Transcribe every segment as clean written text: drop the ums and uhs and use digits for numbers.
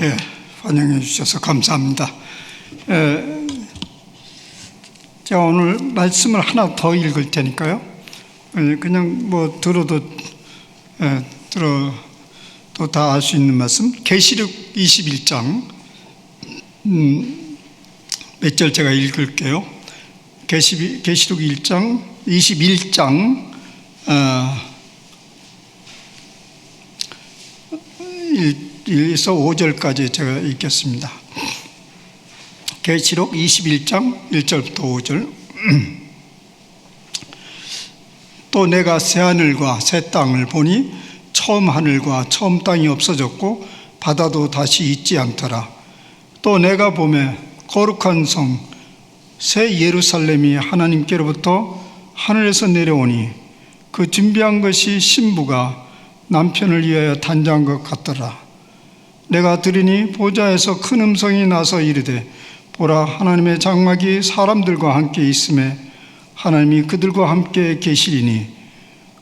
예, 환영해 주셔서 감사합니다. 제가 오늘 말씀을 하나 더 읽을 테니까요. 그냥 뭐 들어도 다 알 수 있는 말씀. 계시록 21장 몇 절 제가 읽을게요. 계시록 1장 21장 1에서 5절까지 제가 읽겠습니다. 계시록 21장 1절부터 5절. 또 내가 새 하늘과 새 땅을 보니 처음 하늘과 처음 땅이 없어졌고 바다도 다시 있지 않더라. 또 내가 보매 거룩한 성 새 예루살렘이 하나님께로부터 하늘에서 내려오니 그 준비한 것이 신부가 남편을 위하여 단장한 것 같더라. 내가 들으니 보좌에서 큰 음성이 나서 이르되 보라, 하나님의 장막이 사람들과 함께 있음에 하나님이 그들과 함께 계시리니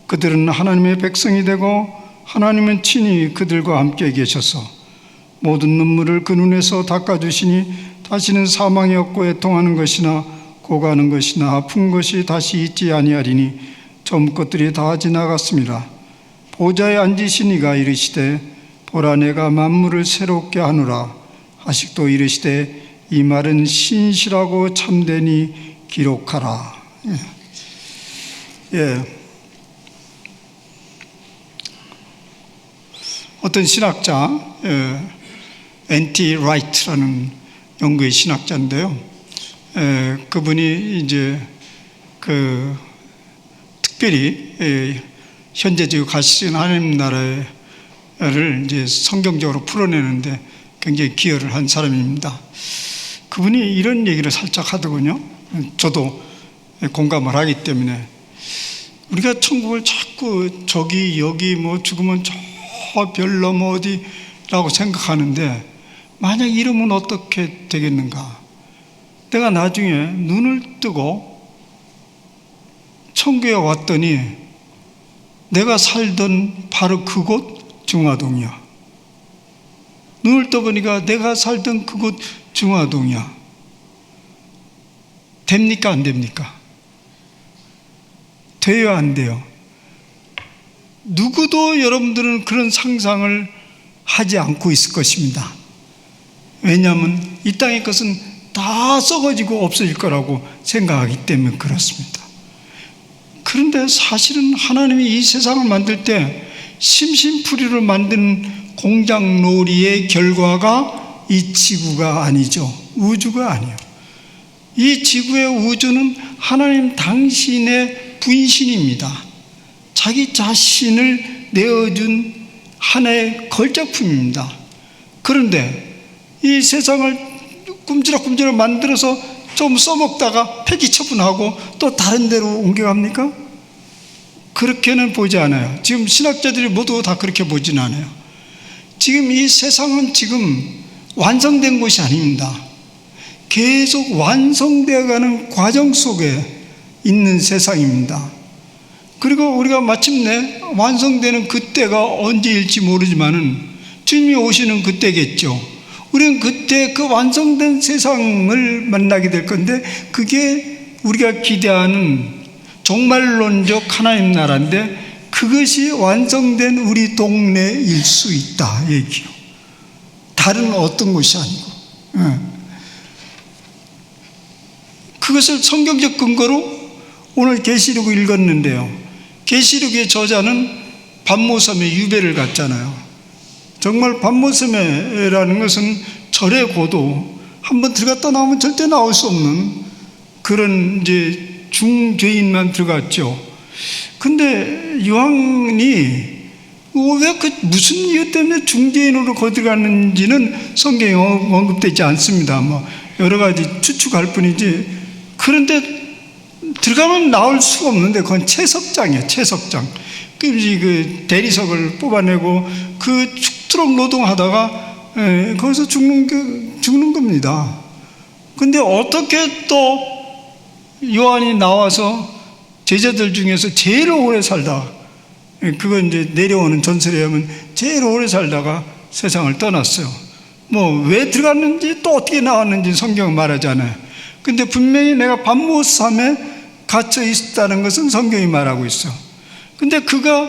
그들은 하나님의 백성이 되고 하나님은 친히 그들과 함께 계셔서 모든 눈물을 그 눈에서 닦아주시니 다시는 사망이 없고 애통하는 것이나 고가는 것이나 아픈 것이 다시 있지 아니하리니 전 것들이 다 지나갔습니다. 보좌에 앉으신 이가 이르시되 보라, 내가 만물을 새롭게 하노라 하시고 이르시되 이 말은 신실하고 참되니 기록하라. 어떤 신학자 N.T. 라이트라는 영국의 신학자인데요. 그분이 이제 특별히 현재 지금 가시는 하나님 나라를 이제 성경적으로 풀어내는데 굉장히 기여를 한 사람입니다. 그분이 이런 얘기를 살짝 하더군요. 저도 공감을 하기 때문에 우리가 천국을 자꾸 저기 여기 뭐 죽으면 저 별 넘어 어디라고 생각하는데 만약 이러면 어떻게 되겠는가? 내가 나중에 눈을 뜨고 천국에 왔더니 내가 살던 바로 그곳 중화동이야. 눈을 떠보니까 내가 살던 그곳 중화동이야. 됩니까? 안 됩니까? 돼요? 안 돼요? 누구도 여러분들은 그런 상상을 하지 않고 있을 것입니다. 왜냐하면 이 땅의 것은 다 썩어지고 없어질 거라고 생각하기 때문에 그렇습니다. 그런데 사실은 하나님이 이 세상을 만들 때 심심풀이를 만든 공장놀이의 결과가 이 지구가 아니죠. 우주가 아니에요. 이 지구의 우주는 하나님 당신의 분신입니다. 자기 자신을 내어준 하나의 걸작품입니다. 그런데 이 세상을 꿈지락꿈지락 만들어서 좀 써먹다가 폐기 처분하고 또 다른 데로 옮겨갑니까? 그렇게는 보지 않아요. 지금 신학자들이 모두 다 그렇게 보지는 않아요. 지금 이 세상은 지금 완성된 것이 아닙니다. 계속 완성되어가는 과정 속에 있는 세상입니다. 그리고 우리가 마침내 완성되는 그때가 언제일지 모르지만은 주님이 오시는 그때겠죠. 우리는 그때 그 완성된 세상을 만나게 될 건데 그게 우리가 기대하는 종말론적 하나님 나라인데 그것이 완성된 우리 동네일 수 있다 얘기요. 다른 어떤 것이 아니고. 그것을 성경적 근거로 오늘 계시록을 읽었는데요. 계시록의 저자는 반모섬에 유배를 갔잖아요. 정말 반모섬이라는 것은 절의 고도, 한번 들어갔다 나오면 절대 나올 수 없는 그런 이제 중죄인만 들어갔죠. 근데 요한이 왜 무슨 이유 때문에 중죄인으로 거기 들어갔는지는 성경에 언급되지 않습니다. 뭐 여러 가지 추측할 뿐이지. 그런데 들어가면 나올 수가 없는데 그건 채석장이에요. 채석장. 그 대리석을 뽑아내고 그 죽도록 노동하다가 거기서 죽는 겁니다. 근데 어떻게 또 요한이 나와서 제자들 중에서 제일 오래 살다가, 그건 이제 내려오는 전설에 의하면 제일 오래 살다가 세상을 떠났어요. 뭐 왜 들어갔는지 또 어떻게 나왔는지 성경은 말하지 않아요. 근데 분명히 내가 밤모섬에 갇혀 있었다는 것은 성경이 말하고 있어. 근데 그가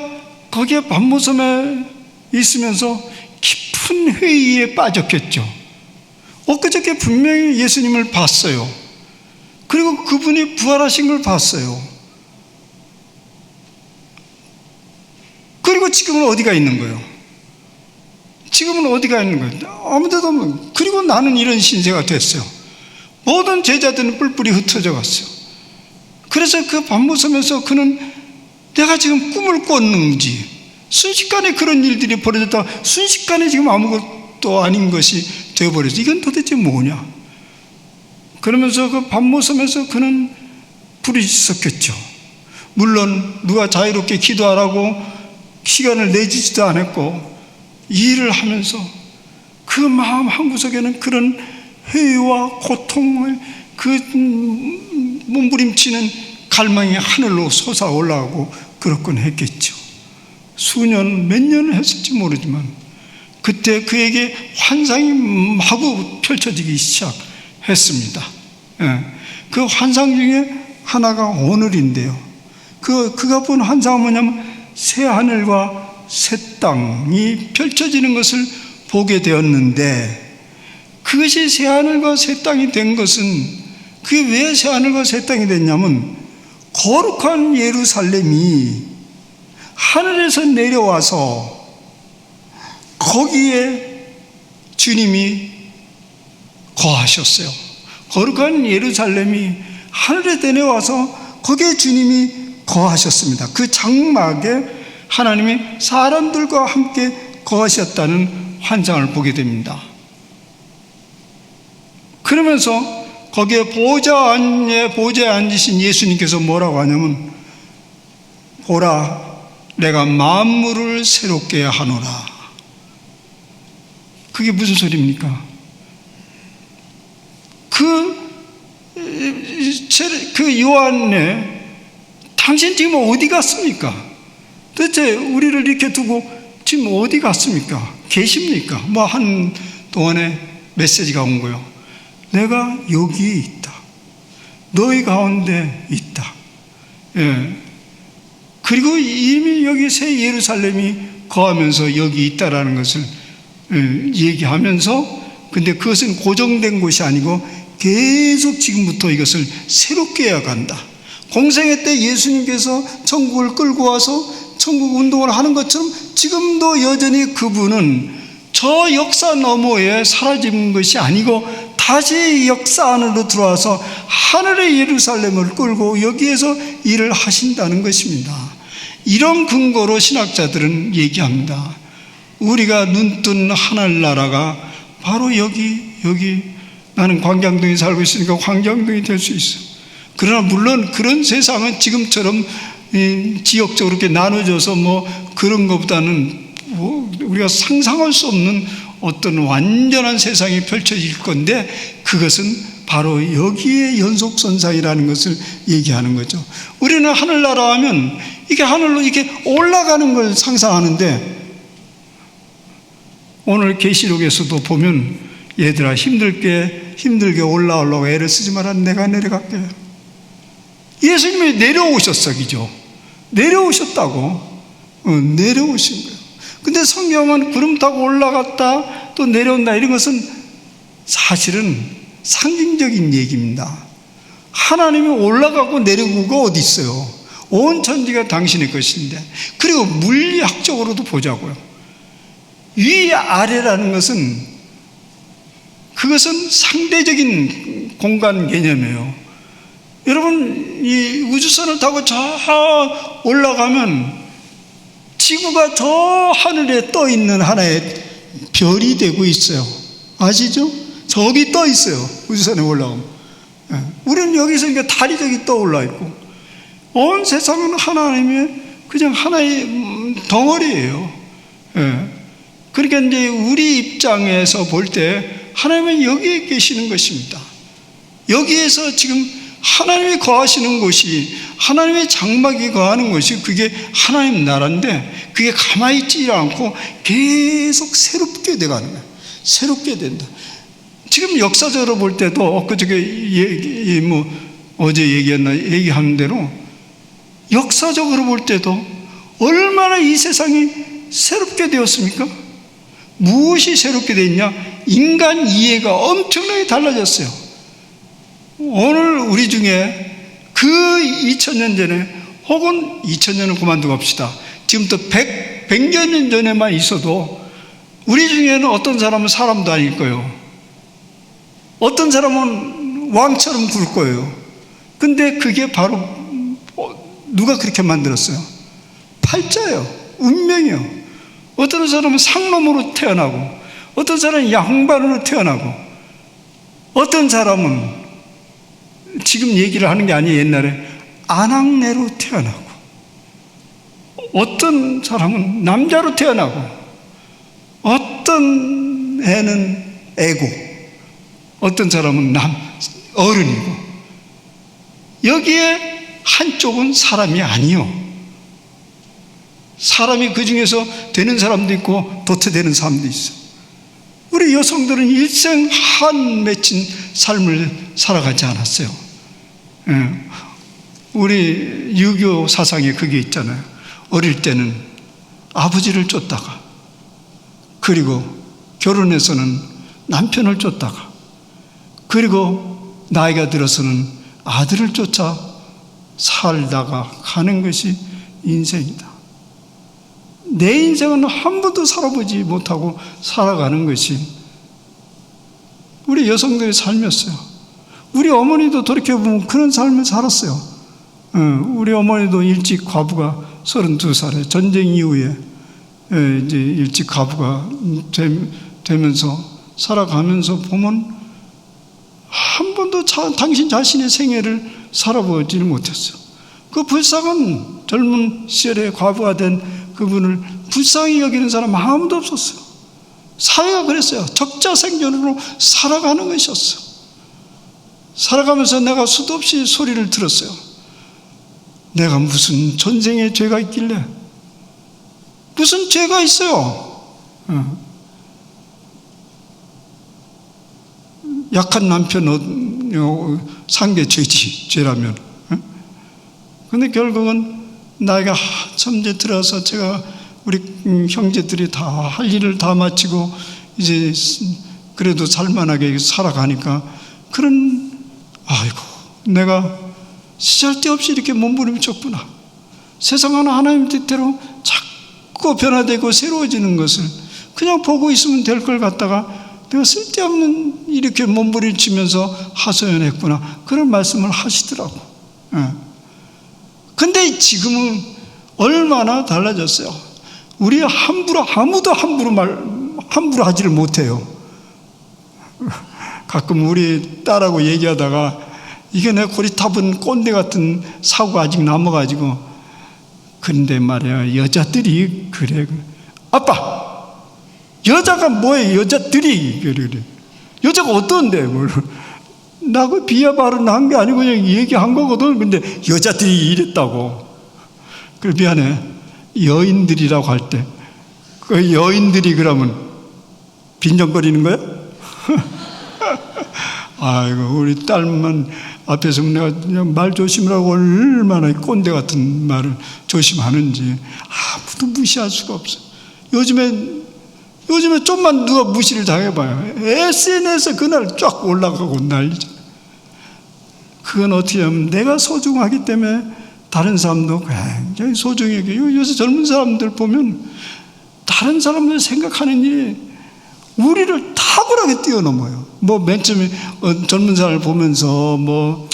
거기에 밤모섬에 있으면서 깊은 회의에 빠졌겠죠. 엊그저께 분명히 예수님을 봤어요. 그리고 그분이 부활하신 걸 봤어요. 그리고 지금은 어디가 있는 거예요? 지금은 어디가 있는 거예요? 아무데도 없는. 그리고 나는 이런 신세가 됐어요. 모든 제자들은 뿔뿔이 흩어져 갔어요. 그래서 그 밤모섬에서 그는 내가 지금 꿈을 꿨는지, 순식간에 그런 일들이 벌어졌다 순식간에 지금 아무것도 아닌 것이 되어버렸어. 이건 도대체 뭐냐? 그러면서 그 밤모섬에서 그는 부르짖었겠죠. 물론 누가 자유롭게 기도하라고 시간을 내주지도 않았고, 이 일을 하면서 그 마음 한구석에는 그런 회의와 고통을, 그 몸부림치는 갈망이 하늘로 솟아 올라가고 그렇군 했겠죠. 수년, 몇 년을 했을지 모르지만 그때 그에게 환상이 마구 펼쳐지기 시작했습니다. 그 환상 중에 하나가 오늘인데요. 그가 본 환상은 뭐냐면 새 하늘과 새 땅이 펼쳐지는 것을 보게 되었는데, 그것이 새 하늘과 새 땅이 된 것은, 그게 왜 새 하늘과 새 땅이 됐냐면 거룩한 예루살렘이 하늘에서 내려와서 거기에 주님이 거하셨어요. 거룩한 예루살렘이 하늘에 내려와서 거기에 주님이 거하셨습니다. 그 장막에 하나님이 사람들과 함께 거하셨다는 환상을 보게 됩니다. 그러면서 거기에 보좌에 앉으신 예수님께서 뭐라고 하냐면, 보라, 내가 만물을 새롭게 하노라. 그게 무슨 소리입니까? 그 요한에 당신 지금 어디 갔습니까? 도대체 우리를 이렇게 두고 지금 어디 갔습니까? 계십니까? 뭐 한 동안에 메시지가 온 거예요. 내가 여기 있다. 너희 가운데 있다. 예. 그리고 이미 여기 새 예루살렘이 거하면서 여기 있다라는 것을 얘기하면서, 근데 그것은 고정된 것이 아니고 계속 지금부터 이것을 새롭게 해야 간다. 공생애 때 예수님께서 천국을 끌고 와서 천국 운동을 하는 것처럼 지금도 여전히 그분은 저 역사 너머에 사라진 것이 아니고 다시 역사 안으로 들어와서 하늘의 예루살렘을 끌고 여기에서 일을 하신다는 것입니다. 이런 근거로 신학자들은 얘기합니다. 우리가 눈뜬 하늘나라가 바로 여기 나는 광장동에 살고 있으니까 광장동이 될 수 있어. 그러나 물론 그런 세상은 지금처럼 지역적으로 이렇게 나눠져서 뭐 그런 것보다는 우리가 상상할 수 없는 어떤 완전한 세상이 펼쳐질 건데, 그것은 바로 여기에 연속선상이라는 것을 얘기하는 거죠. 우리는 하늘나라 하면 이게 하늘로 이렇게 올라가는 걸 상상하는데, 오늘 계시록에서도 보면 얘들아 힘들게 올라오려고 애를 쓰지 마라, 내가 내려갈게. 예수님이 내려오셨어, 그죠? 내려오셨다고. 내려오신 거예요. 근데 성경은 구름 타고 올라갔다 또 내려온다, 이런 것은 사실은 상징적인 얘기입니다. 하나님이 올라가고 내려오고가 어디 있어요? 온 천지가 당신의 것인데. 그리고 물리학적으로도 보자고요. 위아래라는 것은, 그것은 상대적인 공간 개념이에요. 여러분, 이 우주선을 타고 저 올라가면 지구가 저 하늘에 떠 있는 하나의 별이 되고 있어요. 아시죠? 저기 떠 있어요. 우주선에 올라가면. 우리는 여기서 이게 달이 저기 떠올라 있고, 온 세상은 하나님의 그냥 하나의 덩어리예요. 그러니까 이제 우리 입장에서 볼 때 하나님은 여기에 계시는 것입니다. 여기에서 지금 하나님이 거하시는 곳이, 하나님의 장막이 거하는 것이, 그게 하나님 나라인데, 그게 가만히 있지 않고 계속 새롭게 돼가는 거예요. 새롭게 된다. 지금 역사적으로 볼 때도 엊그저께 어제 얘기한 대로 역사적으로 볼 때도 얼마나 이 세상이 새롭게 되었습니까? 무엇이 새롭게 됐냐? 인간 이해가 엄청나게 달라졌어요. 오늘 우리 중에 그 2000년 전에 혹은 2000년은 그만두고 합시다. 지금부터 100여 년 전에만 있어도 우리 중에는 어떤 사람은 사람도 아닐 거예요. 어떤 사람은 왕처럼 굴 거예요. 근데 그게 바로 누가 그렇게 만들었어요? 팔자예요. 운명이에요. 어떤 사람은 상놈으로 태어나고 어떤 사람은 양반으로 태어나고 어떤 사람은 지금 얘기를 하는 게 아니에요. 옛날에 아낙네로 태어나고 어떤 사람은 남자로 태어나고 어떤 애는 애고 어떤 사람은 어른이고 여기에 한쪽은 사람이 아니요. 사람이 그 중에서 되는 사람도 있고 도태되는 사람도 있어. 우리 여성들은 일생 한 맺힌 삶을 살아가지 않았어요. 우리 유교 사상에 그게 있잖아요. 어릴 때는 아버지를 쫓다가 그리고 결혼해서는 남편을 쫓다가 그리고 나이가 들어서는 아들을 쫓아 살다가 가는 것이 인생이다. 내 인생은 한 번도 살아보지 못하고 살아가는 것이 우리 여성들의 삶이었어요. 우리 어머니도 돌이켜보면 그런 삶을 살았어요. 우리 어머니도 일찍 과부가 32살에 전쟁 이후에 이제 일찍 과부가 되면서 살아가면서 보면 한 번도 당신 자신의 생애를 살아보지를 못했어요. 그 불쌍한 젊은 시절에 과부가 된 그분을 불쌍히 여기는 사람 아무도 없었어요. 사회가 그랬어요. 적자생존으로 살아가는 것이었어요. 살아가면서 내가 수도 없이 소리를 들었어요. 내가 무슨 전생에 죄가 있길래 무슨 죄가 있어요. 약한 남편 상대 죄라면. 근데 결국은 나이가 한참 이제 들어서 제가 우리 형제들이 다 할 일을 다 마치고 이제 그래도 살만하게 살아가니까 아이고 내가 시잘데없이 이렇게 몸부림쳤구나. 세상은 하나님 뜻대로 자꾸 변화되고 새로워지는 것을 그냥 보고 있으면 될 걸 갖다가 내가 쓸데없는 이렇게 몸부림치면서 하소연했구나. 그런 말씀을 하시더라고. 근데 지금은 얼마나 달라졌어요. 우리 아무도 함부로 하지를 못해요. 가끔 우리 딸하고 얘기하다가 이게 내 고리타분 꼰대 같은 사고가 아직 남아가지고 그런데 말이야 여자들이 그래. 아빠 여자가 뭐예요? 여자들이 그래. 여자가 어떤데 뭘. 나 그 비하 발언한 게 아니고 그냥 얘기한 거거든. 근데 여자들이 이랬다고. 그래 미안해. 여인들이라고 할 때 그 여인들이 그러면 빈정거리는 거야? 아이고 우리 딸만 앞에서 내가 그냥 말 조심하라고 얼마나 꼰대 같은 말을 조심하는지 아무도 무시할 수가 없어. 요즘에 좀만 누가 무시를 당해봐요. SNS에 그날 쫙 올라가고 난리죠. 그건 어떻게 하면 내가 소중하기 때문에 다른 사람도 굉장히 소중히 여기고 요새 젊은 사람들 보면 다른 사람들 생각하는 일이 우리를 탁월하게 뛰어넘어요. 뭐 맨 처음에 젊은 사람을 보면서 뭐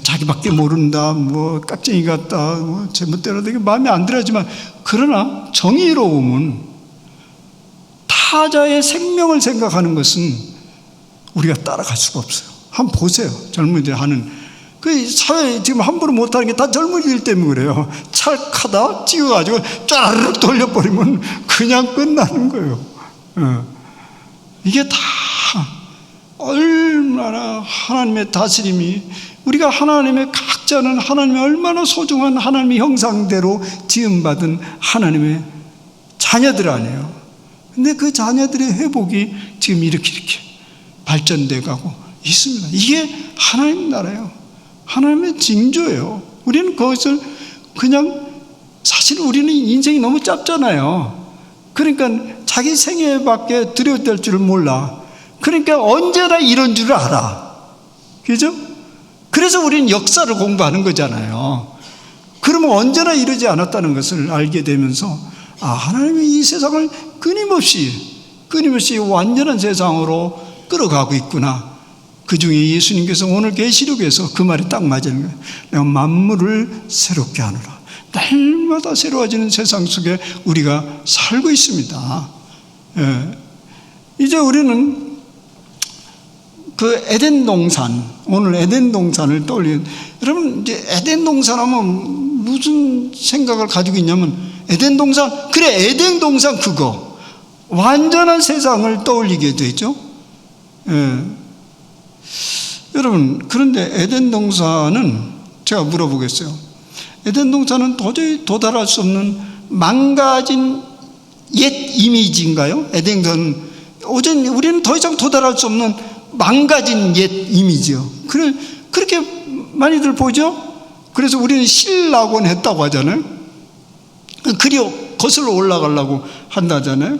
자기밖에 모른다, 뭐 깍쟁이 같다, 뭐 제멋대로 되게 마음에 안 들어하지만 그러나 정의로움은 타자의 생명을 생각하는 것은 우리가 따라갈 수가 없어요. 한번 보세요. 젊은이들 하는 그 사회 지금 함부로 못하는 게 다 젊은이들 때문에 그래요. 찰카다 찍어가지고 짜르륵 돌려버리면 그냥 끝나는 거예요. 이게 다 얼마나 하나님의 다스림이 우리가 하나님의 각자는 하나님의 얼마나 소중한 하나님의 형상대로 지음받은 하나님의 자녀들 아니에요. 근데 그 자녀들의 회복이 지금 이렇게 발전돼 가고 있습니다. 이게 하나님 나라예요. 하나님의 징조예요. 우리는 그것을 그냥, 사실 우리는 인생이 너무 짧잖아요. 그러니까 자기 생애밖에 들여댈 줄을 몰라. 그러니까 언제나 이런 줄을 알아. 그죠? 그래서 우리는 역사를 공부하는 거잖아요. 그러면 언제나 이러지 않았다는 것을 알게 되면서, 하나님이 이 세상을 끊임없이 완전한 세상으로 끌어가고 있구나. 그 중에 예수님께서 오늘 계시록에서 그 말이 딱 맞는 거예요. 내가 만물을 새롭게 하노라. 날마다 새로워지는 세상 속에 우리가 살고 있습니다. 이제 우리는 그 에덴 동산, 오늘 에덴 동산을 떠올리는, 여러분 이제 에덴 동산 하면 무슨 생각을 가지고 있냐면, 에덴 동산, 그래 에덴 동산 그거 완전한 세상을 떠올리게 되죠. 여러분, 그런데 에덴 동산은, 제가 물어보겠어요. 에덴 동산은 도저히 도달할 수 없는 망가진 옛 이미지인가요? 에덴 동산은 우리는 더 이상 도달할 수 없는 망가진 옛 이미지요. 그렇게 많이들 보죠? 그래서 우리는 신락원 했다고 하잖아요. 그리 거슬러 올라가려고 한다잖아요.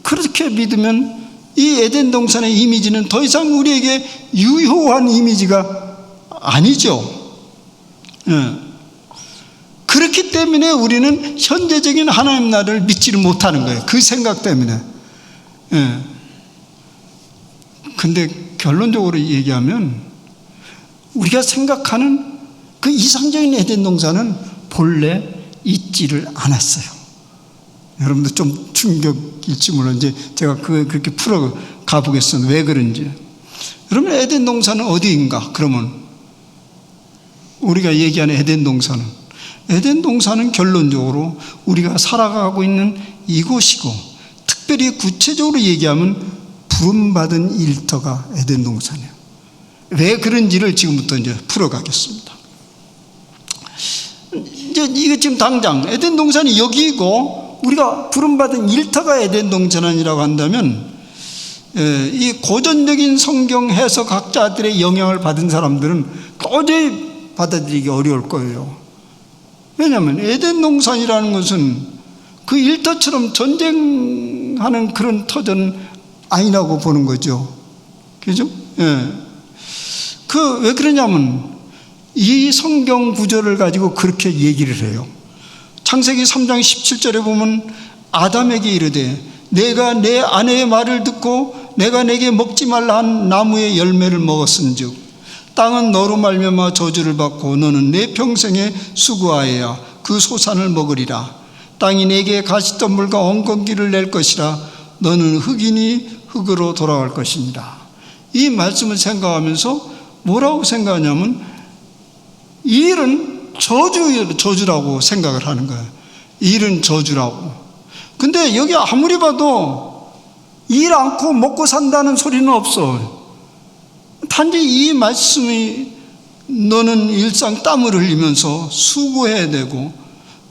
그렇게 믿으면 이 에덴 동산의 이미지는 더 이상 우리에게 유효한 이미지가 아니죠. 그렇기 때문에 우리는 현재적인 하나님 나라를 믿지를 못하는 거예요. 그 생각 때문에. 근데 결론적으로 얘기하면, 우리가 생각하는 그 이상적인 에덴 동산은 본래 있지를 않았어요. 여러분들 좀 충격일지 몰랐는데 제가 그렇게 풀어 가보겠습니다. 왜 그런지. 여러분, 에덴 동산은 어디인가? 그러면 우리가 얘기하는 에덴 동산은 결론적으로 우리가 살아가고 있는 이곳이고, 특별히 구체적으로 얘기하면 부름받은 일터가 에덴 동산이에요. 왜 그런지를 지금부터 이제 풀어가겠습니다. 이제 이게 지금 당장 에덴 동산이 여기고, 우리가 부름받은 일터가 에덴 동산이라고 한다면, 이 고전적인 성경 해석학자들의 영향을 받은 사람들은 도저히 받아들이기 어려울 거예요. 왜냐하면 에덴 동산이라는 것은 그 일터처럼 전쟁하는 그런 터전 아니라고 보는 거죠. 그죠? 왜 그러냐면 이 성경 구절을 가지고 그렇게 얘기를 해요. 창세기 3장 17절에 보면, 아담에게 이르되 내가 내 아내의 말을 듣고 내가 내게 먹지 말라 한 나무의 열매를 먹었은즉 땅은 너로 말미암아 저주를 받고 너는 내 평생에 수고하여야 그 소산을 먹으리라. 땅이 내게 가시덤불과 엉겅퀴를 낼 것이라. 너는 흙이니 흙으로 돌아갈 것이니라. 이 말씀을 생각하면서 뭐라고 생각하냐면, 이 일은 저주라고 생각을 하는 거예요. 이 일은 저주라고. 근데 여기 아무리 봐도 일 않고 먹고 산다는 소리는 없어. 단지 이 말씀이, 너는 일상 땀을 흘리면서 수고해야 되고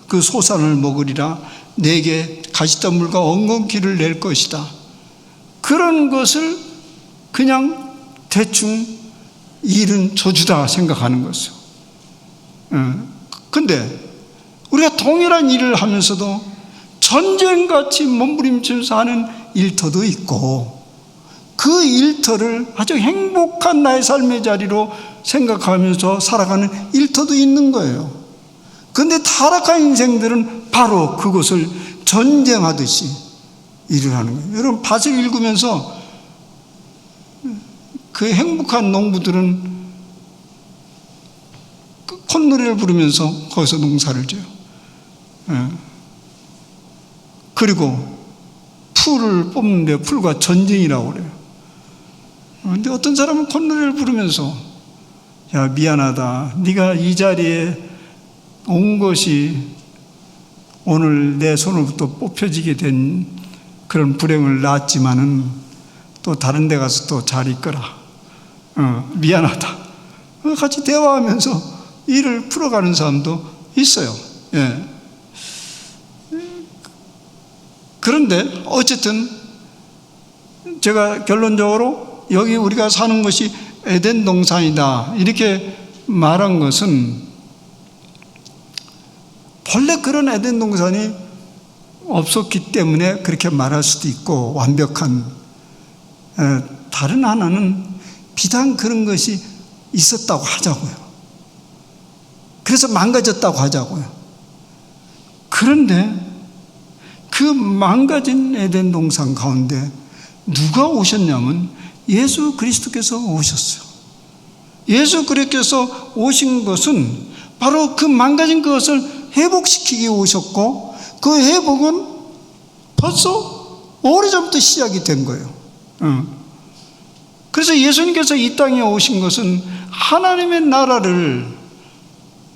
그 소산을 먹으리라. 내게 가시덤불과 엉겅퀴를 낼 것이다. 그런 것을 그냥 대충 일은 저주다 생각하는 것이요. 근데 우리가 동일한 일을 하면서도 전쟁같이 몸부림치면서 하는 일터도 있고, 그 일터를 아주 행복한 나의 삶의 자리로 생각하면서 살아가는 일터도 있는 거예요. 그런데 타락한 인생들은 바로 그것을 전쟁하듯이 일을 하는 거예요. 여러분, 밭을 읽으면서 그 행복한 농부들은 콧노래를 부르면서 거기서 농사를 져요. 그리고 풀을 뽑는데 풀과 전쟁이라고 그래요. 그런데 어떤 사람은 콧노래를 부르면서, 야, 미안하다. 네가 이 자리에 온 것이 오늘 내 손으로부터 뽑혀지게 된 그런 불행을 낳았지만은 또 다른 데 가서 또 잘 있거라. 미안하다. 같이 대화하면서 일을 풀어가는 사람도 있어요. 그런데 어쨌든 제가 결론적으로 여기 우리가 사는 것이 에덴 동산이다 이렇게 말한 것은 본래 그런 에덴 동산이 없었기 때문에 그렇게 말할 수도 있고, 완벽한, 다른 하나는 비단 그런 것이 있었다고 하자고요. 그래서 망가졌다고 하자고요. 그런데 그 망가진 에덴 동산 가운데 누가 오셨냐면 예수 그리스도께서 오셨어요. 예수 그리스도께서 오신 것은 바로 그 망가진 것을 회복시키기 오셨고, 그 회복은 벌써 오래전부터 시작이 된 거예요. 그래서 예수님께서 이 땅에 오신 것은 하나님의 나라를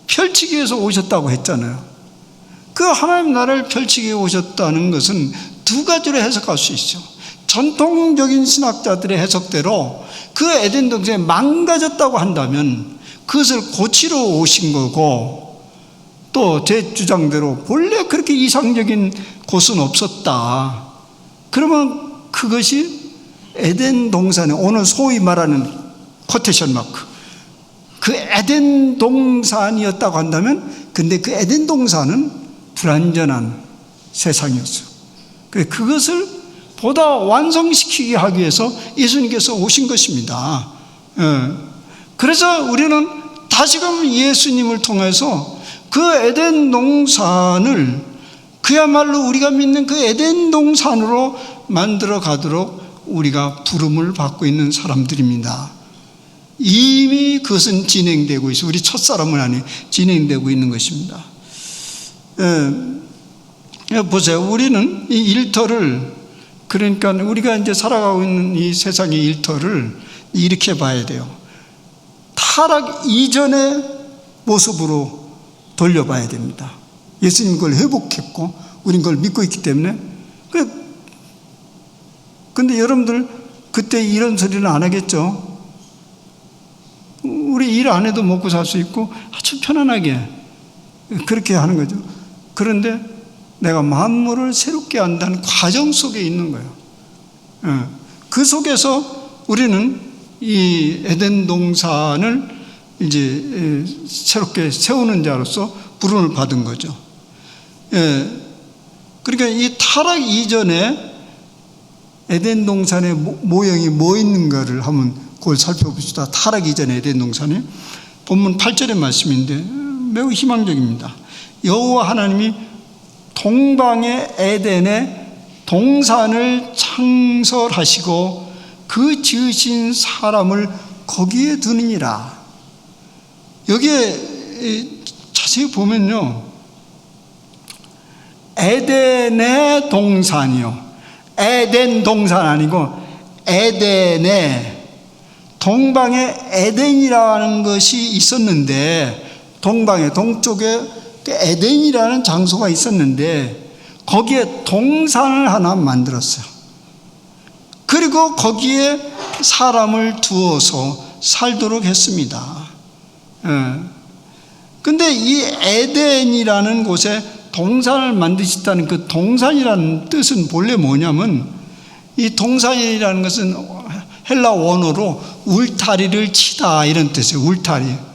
펼치기 위해서 오셨다고 했잖아요. 그 하나님 나라를 펼치기 위해 오셨다는 것은 두 가지로 해석할 수 있죠. 전통적인 신학자들의 해석대로 그 에덴 동산이 망가졌다고 한다면 그것을 고치러 오신 거고, 또 제 주장대로 본래 그렇게 이상적인 곳은 없었다. 그러면 그것이 에덴 동산에 오늘 소위 말하는 코테이션 마크, 그 에덴 동산이었다고 한다면, 근데 그 에덴 동산은 불완전한 세상이었어요. 그것을 보다 완성시키게 하기 위해서 예수님께서 오신 것입니다. 그래서 우리는 다시금 예수님을 통해서 그 에덴 동산을 그야말로 우리가 믿는 그 에덴 동산으로 만들어 가도록 우리가 부름을 받고 있는 사람들입니다. 이미 그것은 진행되고 있어요. 우리 첫사람은 아니 진행되고 있는 것입니다. 보세요. 우리는 이 일터를, 그러니까 우리가 이제 살아가고 있는 이 세상의 일터를 이렇게 봐야 돼요. 타락 이전의 모습으로 돌려봐야 됩니다. 예수님 그걸 회복했고 우린 그걸 믿고 있기 때문에. 근데 여러분들 그때 이런 소리는 안 하겠죠? 우리 일 안 해도 먹고 살 수 있고 아주 편안하게 그렇게 하는 거죠. 그런데 내가 만물을 새롭게 한다는 과정 속에 있는 거예요. 그 속에서 우리는 이 에덴 동산을 이제 새롭게 세우는 자로서 부름을 받은 거죠. 그러니까 이 타락 이전에 에덴 동산의 모형이 뭐 있는가를 한번 그걸 살펴봅시다. 타락 이전의 에덴 동산이 본문 8절의 말씀인데 매우 희망적입니다. 여호와 하나님이 동방의 에덴에 동산을 창설하시고 그 지으신 사람을 거기에 두느니라. 여기에 자세히 보면요, 에덴의 동산이요, 에덴 동산 아니고 에덴의, 동방에 에덴이라는 것이 있었는데, 동방에 동쪽에 에덴이라는 장소가 있었는데 거기에 동산을 하나 만들었어요. 그리고 거기에 사람을 두어서 살도록 했습니다. 근데 이 에덴이라는 곳에 동산을 만드셨다는 그 동산이라는 뜻은 본래 뭐냐면, 이 동산이라는 것은 헬라 원어로 울타리를 치다 이런 뜻이에요. 울타리.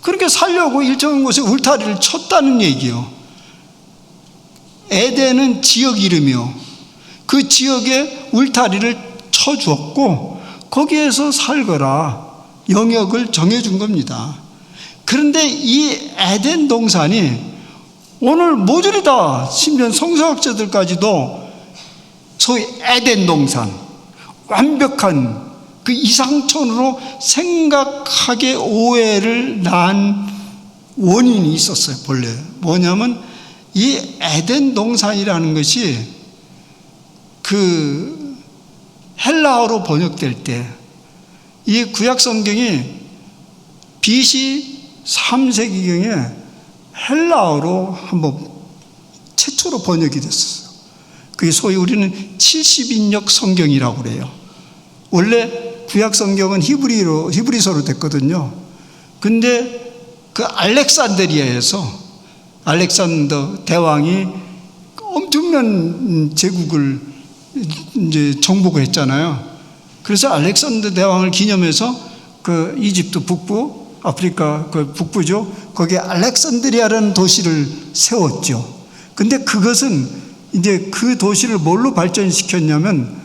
그렇게 살려고 일정한 곳에 울타리를 쳤다는 얘기요. 에덴은 지역 이름이요. 그 지역에 울타리를 쳐주었고 거기에서 살거라 영역을 정해준 겁니다. 그런데 이 에덴 동산이 오늘 모조리 다, 심지어 성서학자들까지도 소위 에덴 동산, 완벽한 그 이상천으로 생각하게 오해를 낳은 원인이 있었어요. 본래 뭐냐면 이 에덴 동산이라는 것이 그 헬라어로 번역될 때 이 구약 성경이 BC 3세기경에 헬라어로 한번 최초로 번역이 됐었어요. 그게 소위 우리는 70인역 성경이라고 그래요. 원래 구약 성경은 히브리서로 됐거든요. 근데 그 알렉산드리아에서 알렉산더 대왕이 엄청난 제국을 이제 정복을 했잖아요. 그래서 알렉산더 대왕을 기념해서 그 이집트 북부, 아프리카 그 북부죠. 거기에 알렉산드리아라는 도시를 세웠죠. 근데 그것은 이제 그 도시를 뭘로 발전시켰냐면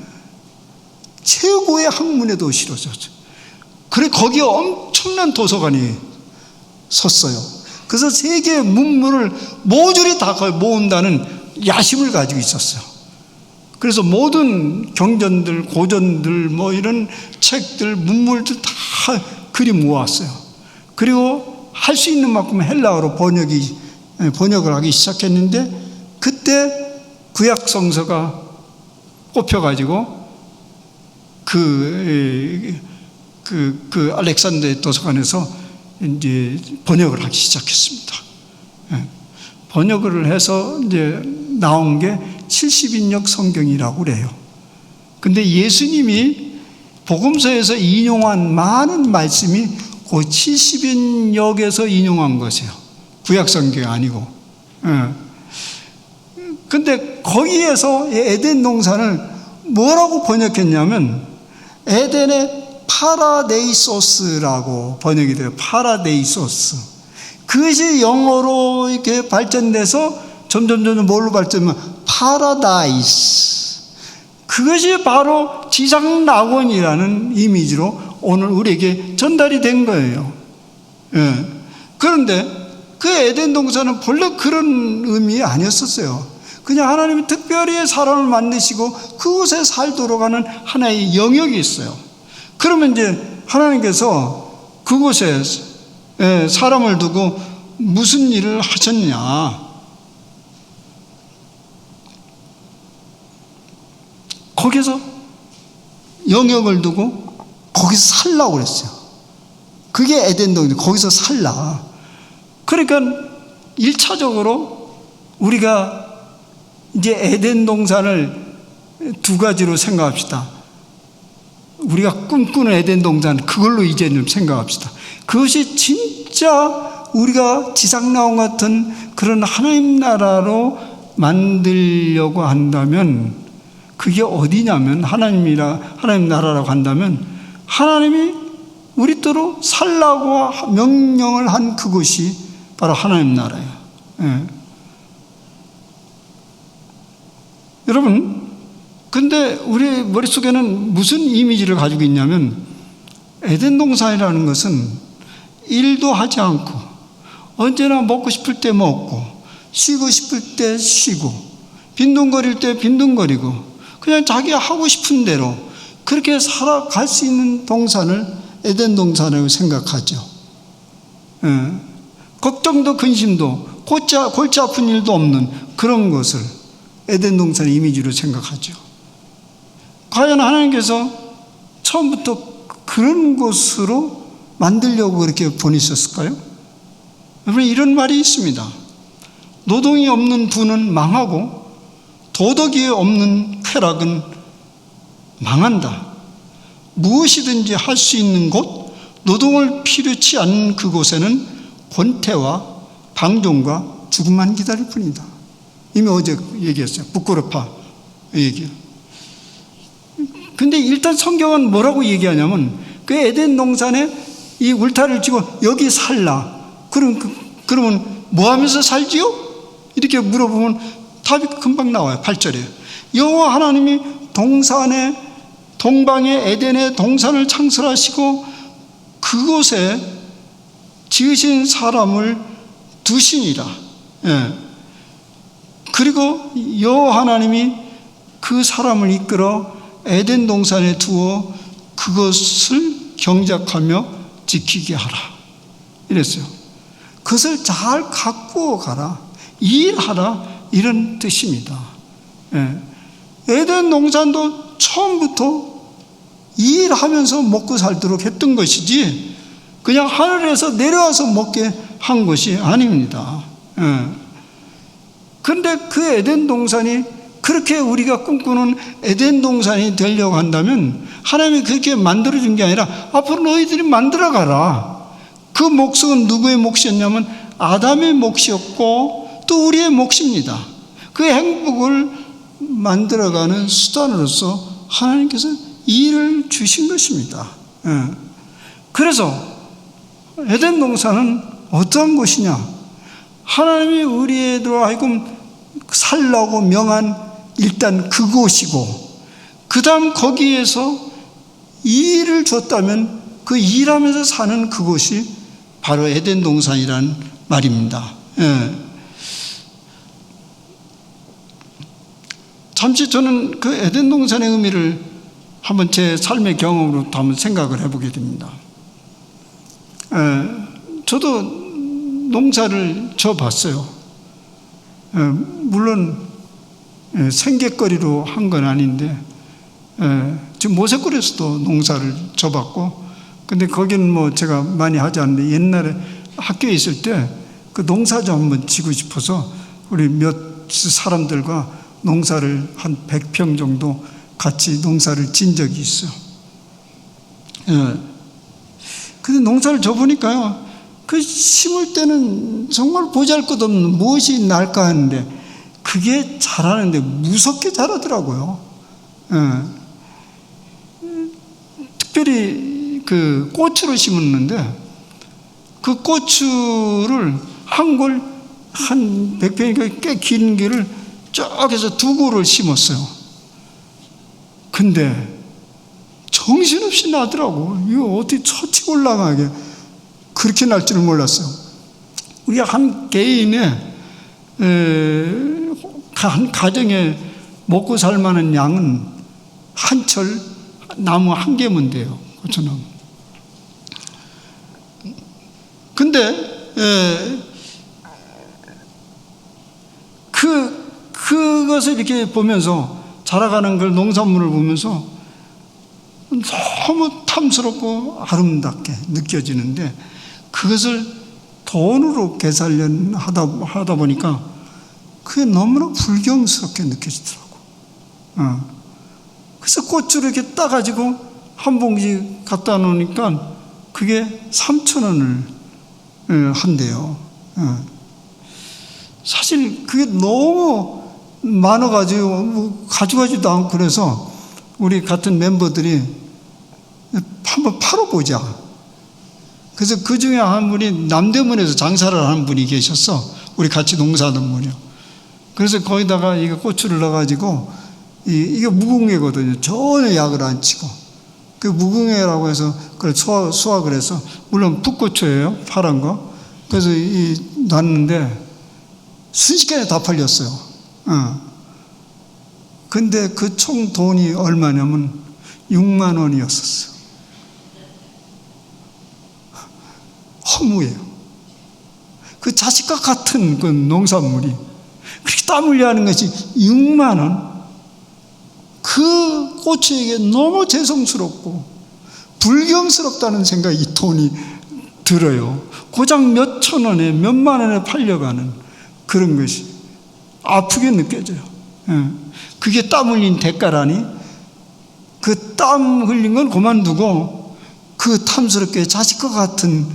최고의 학문의 도시로 졌죠. 그래 거기에 엄청난 도서관이 섰어요. 그래서 세계의 문물을 모조리 다 모은다는 야심을 가지고 있었어요. 그래서 모든 경전들, 고전들, 뭐 이런 책들, 문물들 다 그리 모았어요. 그리고 할 수 있는 만큼 헬라어로 번역을 하기 시작했는데, 그때 구약 성서가 꼽혀가지고 그 알렉산더의 도서관에서 이제 번역을 하기 시작했습니다. 번역을 해서 이제 나온 게 70인역 성경이라고 그래요. 근데 예수님이 복음서에서 인용한 많은 말씀이 그 70인역에서 인용한 것이에요. 구약 성경이 아니고. 근데 거기에서 에덴 동산을 뭐라고 번역했냐면 에덴의 파라데이소스라고 번역이 돼요. 파라데이소스. 그것이 영어로 이렇게 발전돼서 점점 뭘로 발전하면 파라다이스. 그것이 바로 지상낙원이라는 이미지로 오늘 우리에게 전달이 된 거예요. 그런데 그 에덴 동산은 본래 그런 의미 아니었었어요. 그냥 하나님이 특별히 사람을 만드시고 그곳에 살도록 하는 하나의 영역이 있어요. 그러면 이제 하나님께서 그곳에 사람을 두고 무슨 일을 하셨냐? 거기서 영역을 두고 거기서 살라고 그랬어요. 그게 에덴 동산, 거기서 살라. 그러니까 1차적으로 우리가 이제 에덴 동산을 두 가지로 생각합시다. 우리가 꿈꾸는 에덴 동산, 그걸로 이제 좀 생각합시다. 그것이 진짜 우리가 지상낙원 같은 그런 하나님 나라로 만들려고 한다면, 그게 어디냐면 하나님 나라라고 한다면 하나님이 우리 뜻대로 살라고 명령을 한 그곳이 바로 하나님 나라예요. 여러분, 근데 우리 머릿속에는 무슨 이미지를 가지고 있냐면 에덴 동산이라는 것은 일도 하지 않고 언제나 먹고 싶을 때 먹고 쉬고 싶을 때 쉬고 빈둥거릴 때 빈둥거리고 그냥 자기가 하고 싶은 대로 그렇게 살아갈 수 있는 동산을 에덴 동산이라고 생각하죠. 걱정도 근심도 골치 아픈 일도 없는 그런 것을 에덴 동산의 이미지로 생각하죠. 과연 하나님께서 처음부터 그런 곳으로 만들려고 그렇게 보내셨을까요? 여러분, 이런 말이 있습니다. 노동이 없는 부는 망하고 도덕이 없는 쾌락은 망한다. 무엇이든지 할 수 있는 곳, 노동을 필요치 않는 그곳에는 권태와 방종과 죽음만 기다릴 뿐이다. 이미 어제 얘기했어요. 부끄럽다 얘기. 근데 일단 성경은 뭐라고 얘기하냐면 그 에덴 동산에 이 울타리를 치고 여기 살라. 그러면 뭐 하면서 살지요? 이렇게 물어보면 답이 금방 나와요. 8절에 여호와 하나님이 동산에 동방의 에덴의 동산을 창설하시고 그곳에 지으신 사람을 두시니라. 그리고 여호와 하나님이 그 사람을 이끌어 에덴 동산에 두어 그것을 경작하며 지키게 하라. 이랬어요. 그것을 잘 가꾸어 가라. 일하라. 이런 뜻입니다. 에덴 동산도 처음부터 일하면서 먹고 살도록 했던 것이지 그냥 하늘에서 내려와서 먹게 한 것이 아닙니다. 그런데 그 에덴 동산이 그렇게 우리가 꿈꾸는 에덴 동산이 되려고 한다면 하나님이 그렇게 만들어준 게 아니라 앞으로 너희들이 만들어 가라. 그 몫은 누구의 몫이었냐면 아담의 몫이었고 또 우리의 몫입니다. 그 행복을 만들어가는 수단으로서 하나님께서 일을 주신 것입니다. 그래서 에덴 동산은 어떠한 곳이냐? 하나님이 우리로 하여금 살라고 명한 일단 그곳이고, 그 다음 거기에서 일을 줬다면 그 일하면서 사는 그곳이 바로 에덴 동산이란 말입니다. 잠시 저는 그 에덴 동산의 의미를 한번 제 삶의 경험으로 한번 생각을 해보게 됩니다. 저도 농사를 져봤어요. 물론 생계거리로 한 건 아닌데, 지금 모세골에서도 농사를 져봤고, 근데 거기는 뭐 제가 많이 하지 않는데, 옛날에 학교에 있을 때 그 농사 좀 한번 지고 싶어서 우리 몇 사람들과 농사를 한 100평 정도 같이 농사를 진 적이 있어요. 근데 농사를 져보니까요, 그 심을 때는 정말 보잘것없는 무엇이 날까 하는데 그게 자라는데 무섭게 자라더라고요. 특별히 그 고추를 심었는데, 그 고추를 한 골, 한 100평이니까 꽤 긴 길을 쭉 해서 2골을 심었어요. 근데 정신없이 나더라고. 이거 어떻게 처치 올라가게 그렇게 날 줄은 몰랐어요. 우리 한 개인의 한 가정에 먹고 살 만한 양은 한 철 나무 한 개면 돼요. 고추나무. 근데 그것을 이렇게 보면서, 자라가는 걸, 농산물을 보면서 너무 탐스럽고 아름답게 느껴지는데, 그것을 돈으로 계산하다 보니까 그게 너무나 불경스럽게 느껴지더라고. 그래서 고추를 이렇게 따가지고 한 봉지 갖다 놓으니까 그게 3,000원을 한대요. 사실 그게 너무 많아가지고 뭐 가져가지도 않고, 그래서 우리 같은 멤버들이 한번 팔아보자. 그래서 그 중에 한 분이 남대문에서 장사를 하는 분이 계셨어. 우리 같이 농사하던 분이요. 그래서 거기다가 이거 고추를 넣어가지고, 이게 무궁회거든요. 전혀 약을 안 치고. 그 무궁회라고 해서 그걸 수확을 해서, 물론 풋고추예요, 파란 거. 그래서 놨는데 순식간에 다 팔렸어요. 근데 그 총 돈이 얼마냐면 6만 원이었었어요. 허무해요. 그 자식과 같은 그 농산물이 그렇게 땀 흘려 하는 것이 6만 원. 그 고추에게 너무 죄송스럽고 불경스럽다는 생각이, 이 돈이 들어요. 고작 몇 천 원에, 몇만 원에 팔려가는 그런 것이 아프게 느껴져요. 그게 땀 흘린 대가라니? 그 땀 흘린 건 그만두고 그 탐스럽게 자식과 같은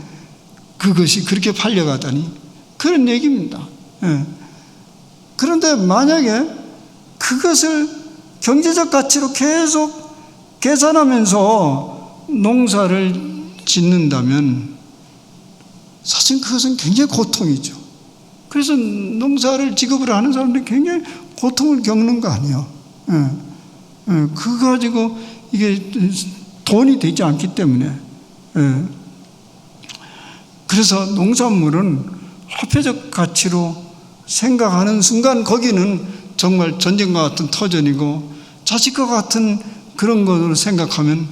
그것이 그렇게 팔려가다니, 그런 얘기입니다. 그런데 만약에 그것을 경제적 가치로 계속 계산하면서 농사를 짓는다면 사실 그것은 굉장히 고통이죠. 그래서 농사를 직업으로 하는 사람들이 굉장히 고통을 겪는 거 아니에요. 그거 가지고 이게 돈이 되지 않기 때문에. 그래서 농산물은 화폐적 가치로 생각하는 순간 거기는 정말 전쟁과 같은 터전이고, 자식과 같은 그런 것으로 생각하면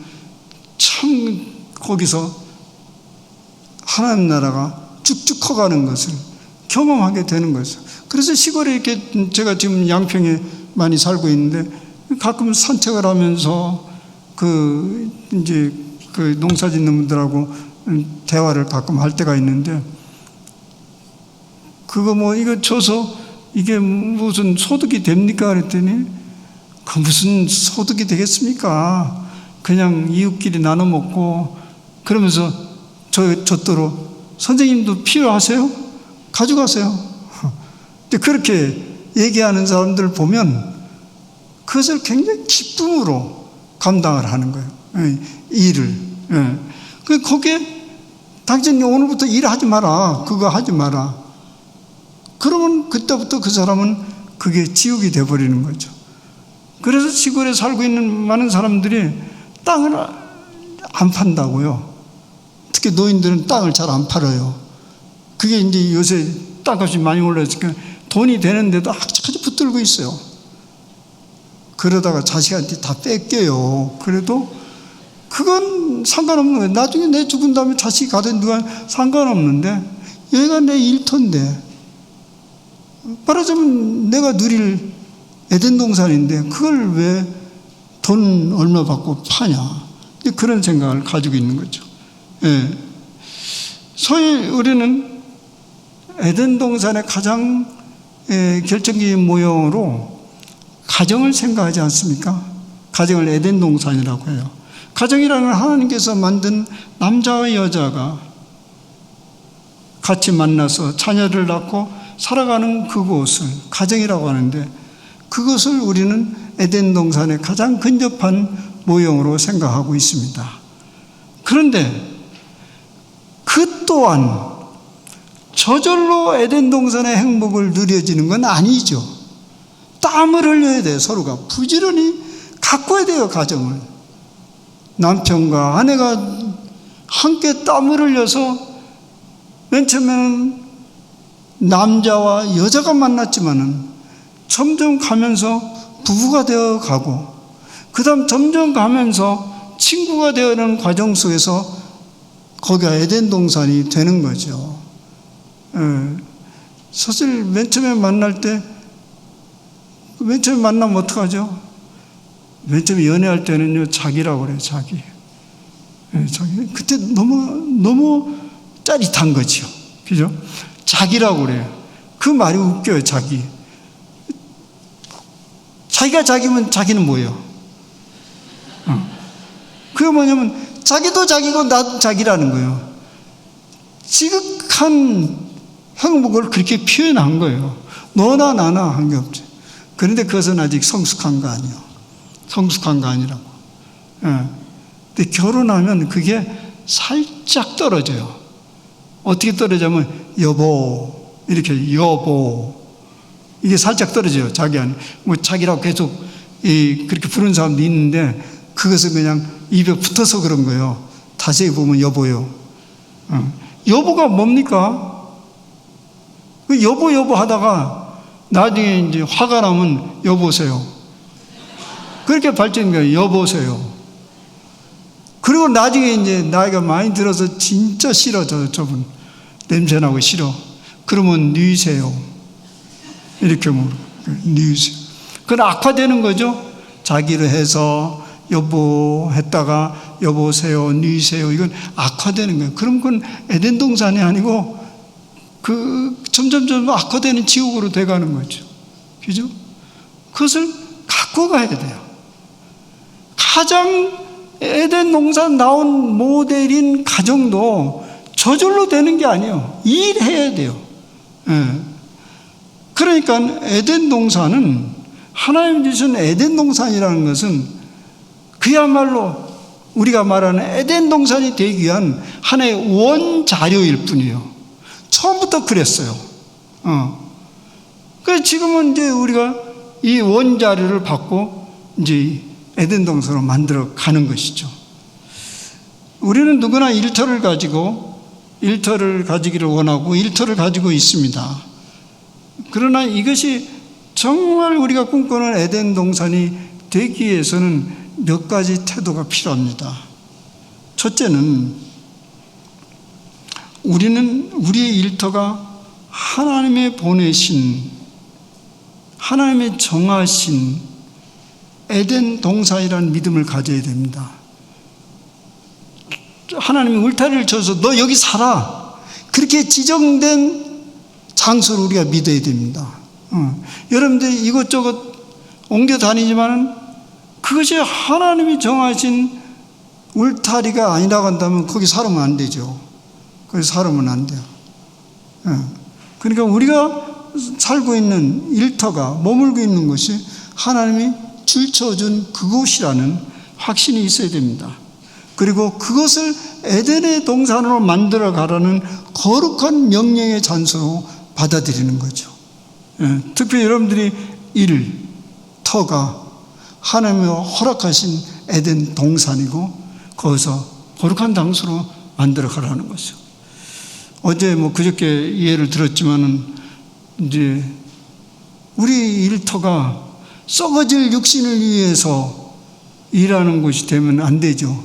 참 거기서 하나님 나라가 쭉쭉 커가는 것을 경험하게 되는 거죠. 그래서 시골에 이렇게, 제가 지금 양평에 많이 살고 있는데 가끔 산책을 하면서 이제 그 농사 짓는 분들하고 대화를 가끔 할 때가 있는데, 그거 뭐 이거 줘서 이게 무슨 소득이 됩니까? 그랬더니 그 무슨 소득이 되겠습니까? 그냥 이웃끼리 나눠 먹고, 그러면서 저더러 선생님도 필요하세요? 가져가세요. 근데 그렇게 얘기하는 사람들 보면 그것을 굉장히 기쁨으로 감당을 하는 거예요. 일을. 거기에 당신이 오늘부터 일하지 마라. 그거 하지 마라. 그러면 그때부터 그 사람은 그게 지옥이 돼버리는 거죠. 그래서 시골에 살고 있는 많은 사람들이 땅을 안 판다고요. 특히 노인들은 땅을 잘 안 팔아요. 그게 이제 요새 땅값이 많이 올라서니까 돈이 되는데도 아직까지 붙들고 있어요. 그러다가 자식한테 다 뺏겨요. 그래도 그건 상관없는 거예요. 나중에 내 죽은 다음에 자식이 가든 누가 상관없는데 얘가 내 일터인데, 말하자면 내가 누릴 에덴 동산인데 그걸 왜 돈 얼마 받고 파냐, 그런 생각을 가지고 있는 거죠. 소위 우리는 에덴 동산의 가장 결정적인 모형으로 가정을 생각하지 않습니까? 가정을 에덴 동산이라고 해요. 가정이라는 건 하나님께서 만든 남자와 여자가 같이 만나서 자녀를 낳고 살아가는 그곳을 가정이라고 하는데, 그것을 우리는 에덴 동산의 가장 근접한 모형으로 생각하고 있습니다. 그런데 그 또한 저절로 에덴 동산의 행복을 누려지는 건 아니죠. 땀을 흘려야 돼요. 서로가 부지런히 가꿔야 돼요. 가정을. 남편과 아내가 함께 땀을 흘려서 맨 처음에는 남자와 여자가 만났지만은 점점 가면서 부부가 되어 가고, 그 다음 점점 가면서 친구가 되어가는 과정 속에서 거기가 에덴 동산이 되는 거죠. 사실 맨 처음에 만날 때, 맨 처음에 만나면 어떡하죠? 맨 처음에 연애할 때는요, 자기라고 그래요, 자기. 자기. 그때 너무 짜릿한 거죠. 그죠? 자기라고 그래요. 그 말이 웃겨요, 자기. 자기가 자기면 자기는 뭐예요? 그게 뭐냐면 자기도 자기고 나도 자기라는 거예요. 지극한 행복을 그렇게 표현한 거예요. 너나 나나 한 게 없죠. 그런데 그것은 아직 성숙한 거 아니에요. 성숙한 거 아니라고. 근데 결혼하면 그게 살짝 떨어져요. 어떻게 떨어지냐면 여보, 이렇게 여보, 이게 살짝 떨어져요. 자기 안에. 뭐 자기라고 계속 그렇게 부르는 사람도 있는데 그것은 그냥 입에 붙어서 그런 거예요. 다시 보면 여보요. 여보가 뭡니까? 그 여보 하다가 나중에 이제 화가 나면 여보세요. 그렇게 발전인 거예요. 여보세요. 그리고 나중에 이제 나이가 많이 들어서 진짜 싫어, 저분. 냄새나고 싫어. 그러면 뉘세요. 이렇게 물어. 뉘세요. 그건 악화되는 거죠. 자기로 해서 여보 했다가 여보세요, 뉘세요. 이건 악화되는 거예요. 그럼 그건 에덴 동산이 아니고 그 점점 악화되는 지옥으로 돼가는 거죠. 그죠? 그것을 갖고 가야 돼요. 가장 에덴 동산 나온 모델인 가정도 저절로 되는 게 아니에요. 일해야 돼요. 그러니까 에덴 동산은, 하나님 주신 에덴 동산이라는 것은 그야말로 우리가 말하는 에덴 동산이 되기 위한 하나의 원자료일 뿐이에요. 처음부터 그랬어요. 그래서 지금은 이제 우리가 이 원자료를 받고 이제 에덴 동산으로 만들어 가는 것이죠. 우리는 누구나 일터를 가지기를 원하고 일터를 가지고 있습니다. 그러나 이것이 정말 우리가 꿈꾸는 에덴 동산이 되기 위해서는 몇 가지 태도가 필요합니다. 첫째는 우리는 우리의 일터가 하나님의 보내신, 하나님의 정하신 에덴 동산이라는 믿음을 가져야 됩니다. 하나님이 울타리를 쳐서 너 여기 살아, 그렇게 지정된 장소를 우리가 믿어야 됩니다. 여러분들 이것저것 옮겨 다니지만 그것이 하나님이 정하신 울타리가 아니라고 한다면 거기 살으면 안 되죠. 거기 살으면 안 돼요. 그러니까 우리가 살고 있는 일터가 머물고 있는 것이 하나님이 줄쳐준 그곳이라는 확신이 있어야 됩니다. 그리고 그것을 에덴의 동산으로 만들어 가라는 거룩한 명령의 잔소로 받아들이는 거죠. 특별히 여러분들이 일터가 하나님이 허락하신 에덴 동산이고 거기서 거룩한 장소로 만들어 가라는 거죠. 어제 그저께 예를 들었지만은 이제 우리 일터가 썩어질 육신을 위해서 일하는 곳이 되면 안 되죠.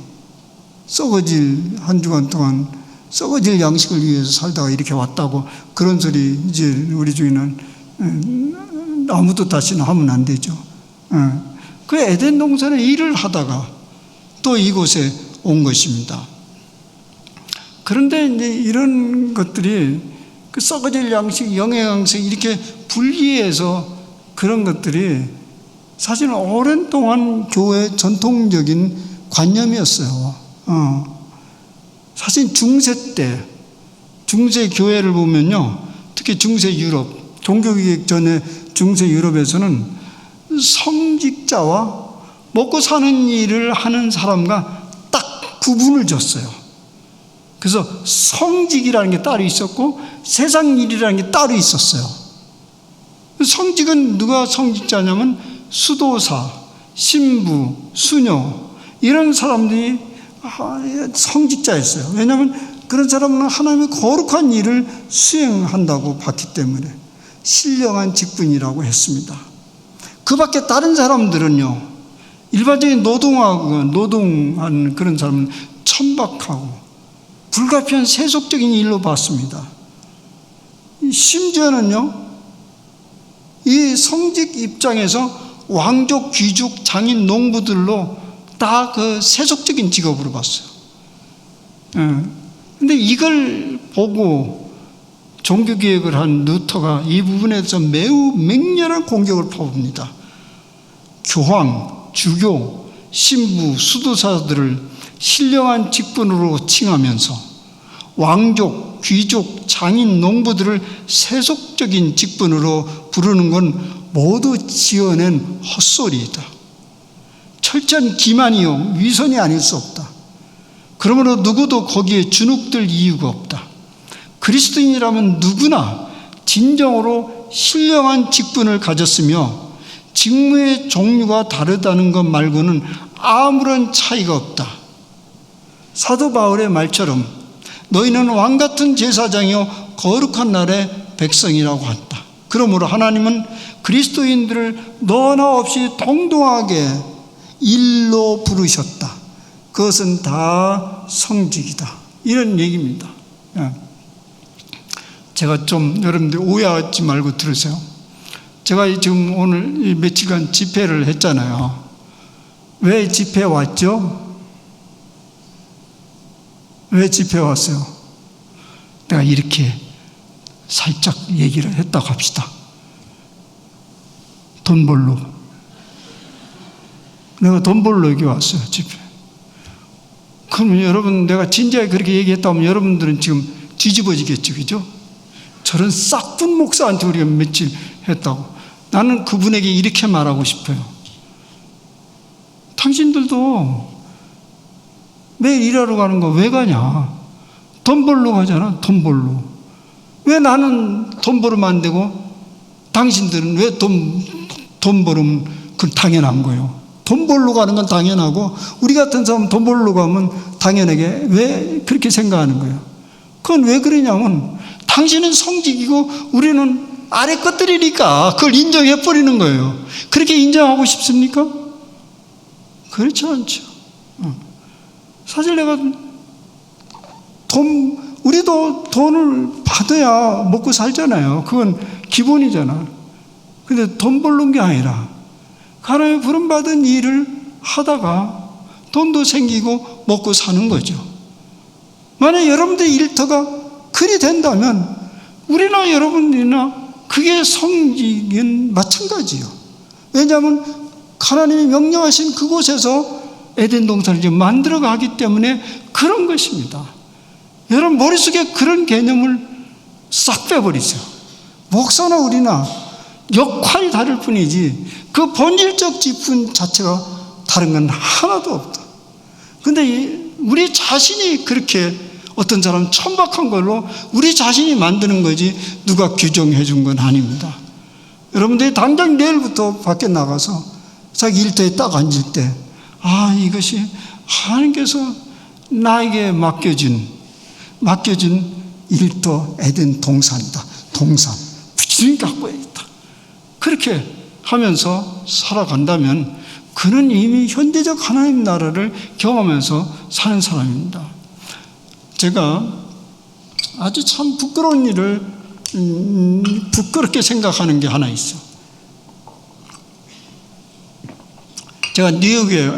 썩어질 한 주간 동안 썩어질 양식을 위해서 살다가 이렇게 왔다고 그런 소리 이제 우리 중에는 아무도 다시는 하면 안 되죠. 그 에덴 동산에 일을 하다가 또 이곳에 온 것입니다. 그런데 이제 이런 것들이 그 썩어질 양식, 영양식 이렇게 분리해서 그런 것들이 사실은 오랜 동안 교회 전통적인 관념이었어요. 사실 중세 때, 중세 교회를 보면요, 특히 중세 유럽, 종교개혁 전에 중세 유럽에서는 성직자와 먹고 사는 일을 하는 사람과 딱 구분을 줬어요. 그래서 성직이라는 게 따로 있었고 세상 일이라는 게 따로 있었어요. 성직은 누가 성직자냐면 수도사, 신부, 수녀 이런 사람들이 성직자였어요. 왜냐하면 그런 사람은 하나님의 거룩한 일을 수행한다고 봤기 때문에 신령한 직분이라고 했습니다. 그 밖에 다른 사람들은요, 일반적인 노동한 그런 사람은 천박하고 불가피한 세속적인 일로 봤습니다. 심지어는요, 이 성직 입장에서 왕족, 귀족, 장인, 농부들로 다 그 세속적인 직업으로 봤어요. 근데 이걸 보고 종교개혁을 한 루터가 이 부분에 대해서 매우 맹렬한 공격을 퍼붓니다. 교황, 주교, 신부, 수도사들을 신령한 직분으로 칭하면서 왕족, 귀족, 장인, 농부들을 세속적인 직분으로 부르는 건 모두 지어낸 헛소리이다. 철저한 기만이요 위선이 아닐 수 없다. 그러므로 누구도 거기에 주눅들 이유가 없다. 그리스도인이라면 누구나 진정으로 신령한 직분을 가졌으며 직무의 종류가 다르다는 것 말고는 아무런 차이가 없다. 사도 바울의 말처럼 너희는 왕같은 제사장이요 거룩한 날의 백성이라고 한다. 그러므로 하나님은 그리스도인들을 너나 없이 동등하게 일로 부르셨다. 그것은 다 성직이다. 이런 얘기입니다. 제가 좀 여러분들 오해하지 말고 들으세요. 제가 지금 오늘 며칠간 집회를 했잖아요. 왜 집회에 왔죠? 왜 집회에 왔어요? 내가 이렇게 살짝 얘기를 했다고 합시다. 돈 벌러. 내가 돈 벌러 여기 왔어요, 집회. 그러면 여러분, 내가 진지하게 그렇게 얘기했다면 여러분들은 지금 뒤집어지겠죠, 그죠? 저런 싹분 목사한테 우리가 며칠 했다고. 나는 그분에게 이렇게 말하고 싶어요. 당신들도 매일 일하러 가는 거 왜 가냐? 돈 벌러 가잖아, 돈 벌러. 왜 나는 돈 벌으면 안 되고 당신들은 왜 돈 벌으면 그건 당연한 거예요. 돈 벌러 가는 건 당연하고 우리 같은 사람은 돈 벌러 가면 당연하게 왜 그렇게 생각하는 거예요? 그건 왜 그러냐면 당신은 성직이고 우리는 아래 것들이니까 그걸 인정해버리는 거예요. 그렇게 인정하고 싶습니까? 그렇지 않죠. 사실 내가 우리도 돈을 받아야 먹고 살잖아요. 그건 기본이잖아. 근데 돈 벌는 게 아니라 하나님의 부름받은 일을 하다가 돈도 생기고 먹고 사는 거죠. 만약 여러분들의 일터가 그리 된다면 우리나 여러분들이나 그게 성직은 마찬가지예요. 왜냐하면 하나님이 명령하신 그곳에서 에덴 동산을 지금 만들어 가기 때문에 그런 것입니다. 여러분 머릿속에 그런 개념을 싹 빼버리세요. 목사나 우리나 역할이 다를 뿐이지 그 본질적 지분 자체가 다른 건 하나도 없다. 근데 우리 자신이 그렇게 어떤 사람 천박한 걸로 우리 자신이 만드는 거지 누가 규정해 준 건 아닙니다. 여러분들이 당장 내일부터 밖에 나가서 자기 일터에 딱 앉을 때 이것이 하나님께서 나에게 맡겨진 일터 에덴 동산이다. 동산 부지런히 갖고 야겠다. 그렇게 하면서 살아간다면 그는 이미 현대적 하나님 나라를 경험하면서 사는 사람입니다. 제가 아주 참 부끄러운 일을 부끄럽게 생각하는 게 하나 있어. 제가 뉴욕에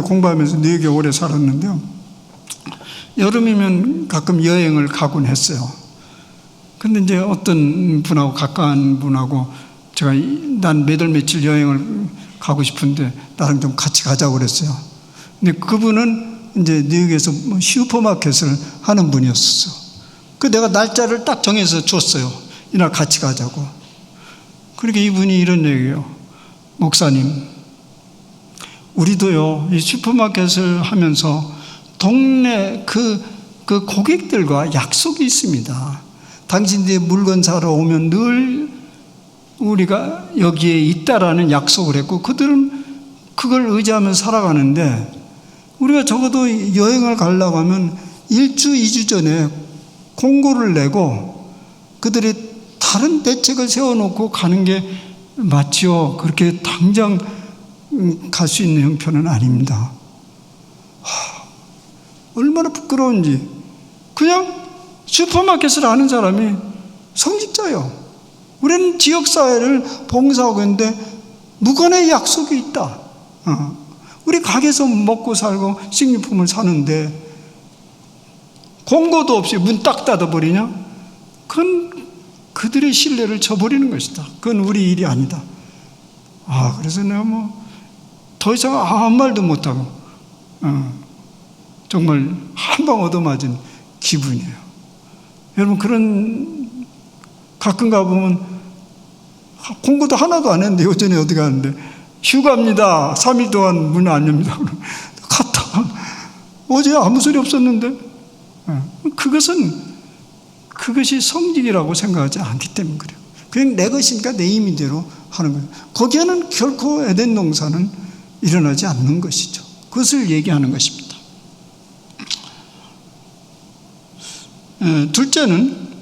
공부하면서 뉴욕에 오래 살았는데요. 여름이면 가끔 여행을 가곤 했어요. 근데 이제 어떤 분하고 가까운 분하고 제가 난 몇 월 며칠 여행을 가고 싶은데 나랑 좀 같이 가자고 그랬어요. 근데 그분은 이제 뉴욕에서 슈퍼마켓을 하는 분이었어. 그 내가 날짜를 딱 정해서 줬어요. 이날 같이 가자고. 그러니까 이분이 이런 얘기예요. 목사님, 우리도요 이 슈퍼마켓을 하면서 동네 그 고객들과 약속이 있습니다. 당신들이 물건 사러 오면 늘 우리가 여기에 있다라는 약속을 했고 그들은 그걸 의지하며 살아가는데 우리가 적어도 여행을 가려고 하면 1주, 2주 전에 공고를 내고 그들이 다른 대책을 세워놓고 가는 게 맞지요. 그렇게 당장 갈 수 있는 형편은 아닙니다. 얼마나 부끄러운지. 그냥 슈퍼마켓을 하는 사람이 성직자예요. 우리는 지역사회를 봉사하고 있는데 무건의 약속이 있다. 우리 가게에서 먹고 살고 식료품을 사는데 공고도 없이 문 딱 닫아버리냐? 그건 그들의 신뢰를 저버리는 것이다. 그건 우리 일이 아니다. 그래서 내가 더 이상 아무 말도 못하고 정말 한 방 얻어맞은 기분이에요. 여러분 그런 가끔 가보면 공고도 하나도 안 했는데 요전에 어디 가는데 휴가입니다. 3일 동안 문 안 엽니다. 갔다가 어제 아무 소리 없었는데 그것이 성직이라고 생각하지 않기 때문에 그래요. 그냥 내 것이니까 내 임의대로 하는 거예요. 거기에는 결코 에덴 동산은 일어나지 않는 것이죠. 그것을 얘기하는 것입니다. 둘째는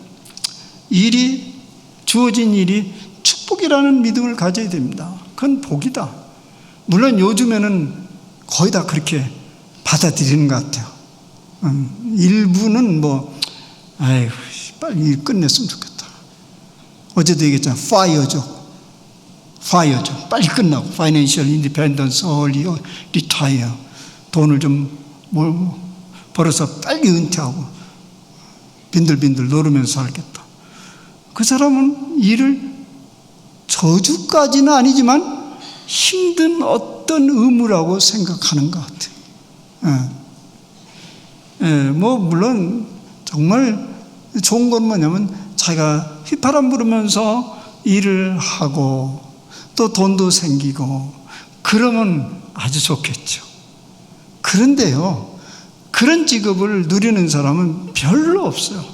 주어진 일이 축복이라는 믿음을 가져야 됩니다. 그건 복이다. 물론 요즘에는 거의 다 그렇게 받아들이는 것 같아요. 일부는 빨리 일 끝냈으면 좋겠다. 어제도 얘기했잖아. 파이어죠. 빨리 끝나고. Financial Independence, Early Retire. 돈을 좀 벌어서 빨리 은퇴하고 빈들빈들 놀으면서 살겠다. 그 사람은 일을 저주까지는 아니지만 힘든 어떤 의무라고 생각하는 것 같아요. 물론 정말 좋은 건 뭐냐면 자기가 휘파람 부르면서 일을 하고 또 돈도 생기고 그러면 아주 좋겠죠. 그런데요, 그런 직업을 누리는 사람은 별로 없어요.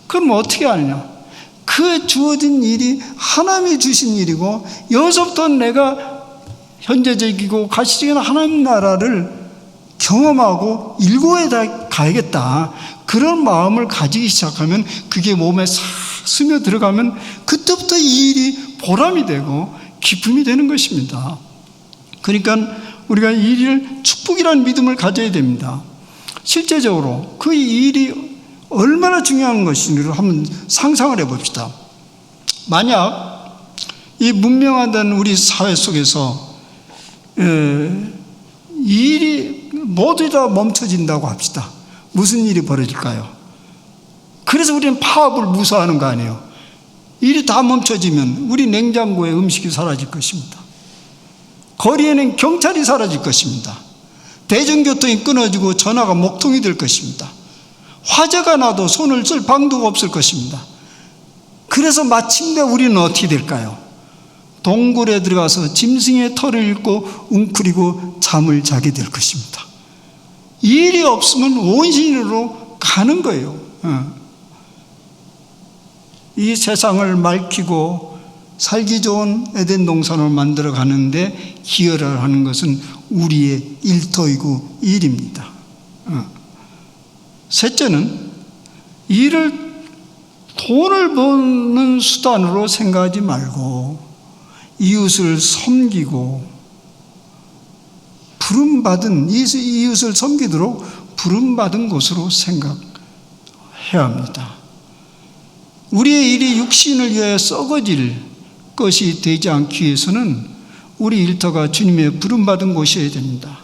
그럼 어떻게 하느냐? 그 주어진 일이 하나님이 주신 일이고 여기서부터 내가 현재적이고 가시적인 하나님 나라를 경험하고 일구에 다 가야겠다. 그런 마음을 가지기 시작하면 그게 몸에 싹 스며 들어가면 그때부터 이 일이 보람이 되고 기쁨이 되는 것입니다. 그러니까 우리가 이 일을 축복이라는 믿음을 가져야 됩니다. 실제적으로 그 일이 얼마나 중요한 것인지를 한번 상상을 해봅시다. 만약 이 문명화된 우리 사회 속에서 일이 모두 다 멈춰진다고 합시다. 무슨 일이 벌어질까요? 그래서 우리는 파업을 무서워하는 거 아니에요. 일이 다 멈춰지면 우리 냉장고에 음식이 사라질 것입니다. 거리에는 경찰이 사라질 것입니다. 대중교통이 끊어지고 전화가 목통이 될 것입니다. 화재가 나도 손을 쓸 방도가 없을 것입니다. 그래서 마침내 우리는 어떻게 될까요? 동굴에 들어가서 짐승의 털을 읽고 웅크리고 잠을 자게 될 것입니다. 일이 없으면 원신으로 가는 거예요. 이 세상을 맑히고 살기 좋은 에덴 동산을 만들어 가는데 기여를 하는 것은 우리의 일터이고 일입니다. 셋째는 일을 돈을 버는 수단으로 생각하지 말고 이웃을 섬기고 부름받은 이웃을 섬기도록 부름받은 곳으로 생각해야 합니다. 우리의 일이 육신을 위하여 썩어질 것이 되지 않기 위해서는 우리 일터가 주님의 부름받은 곳이어야 됩니다.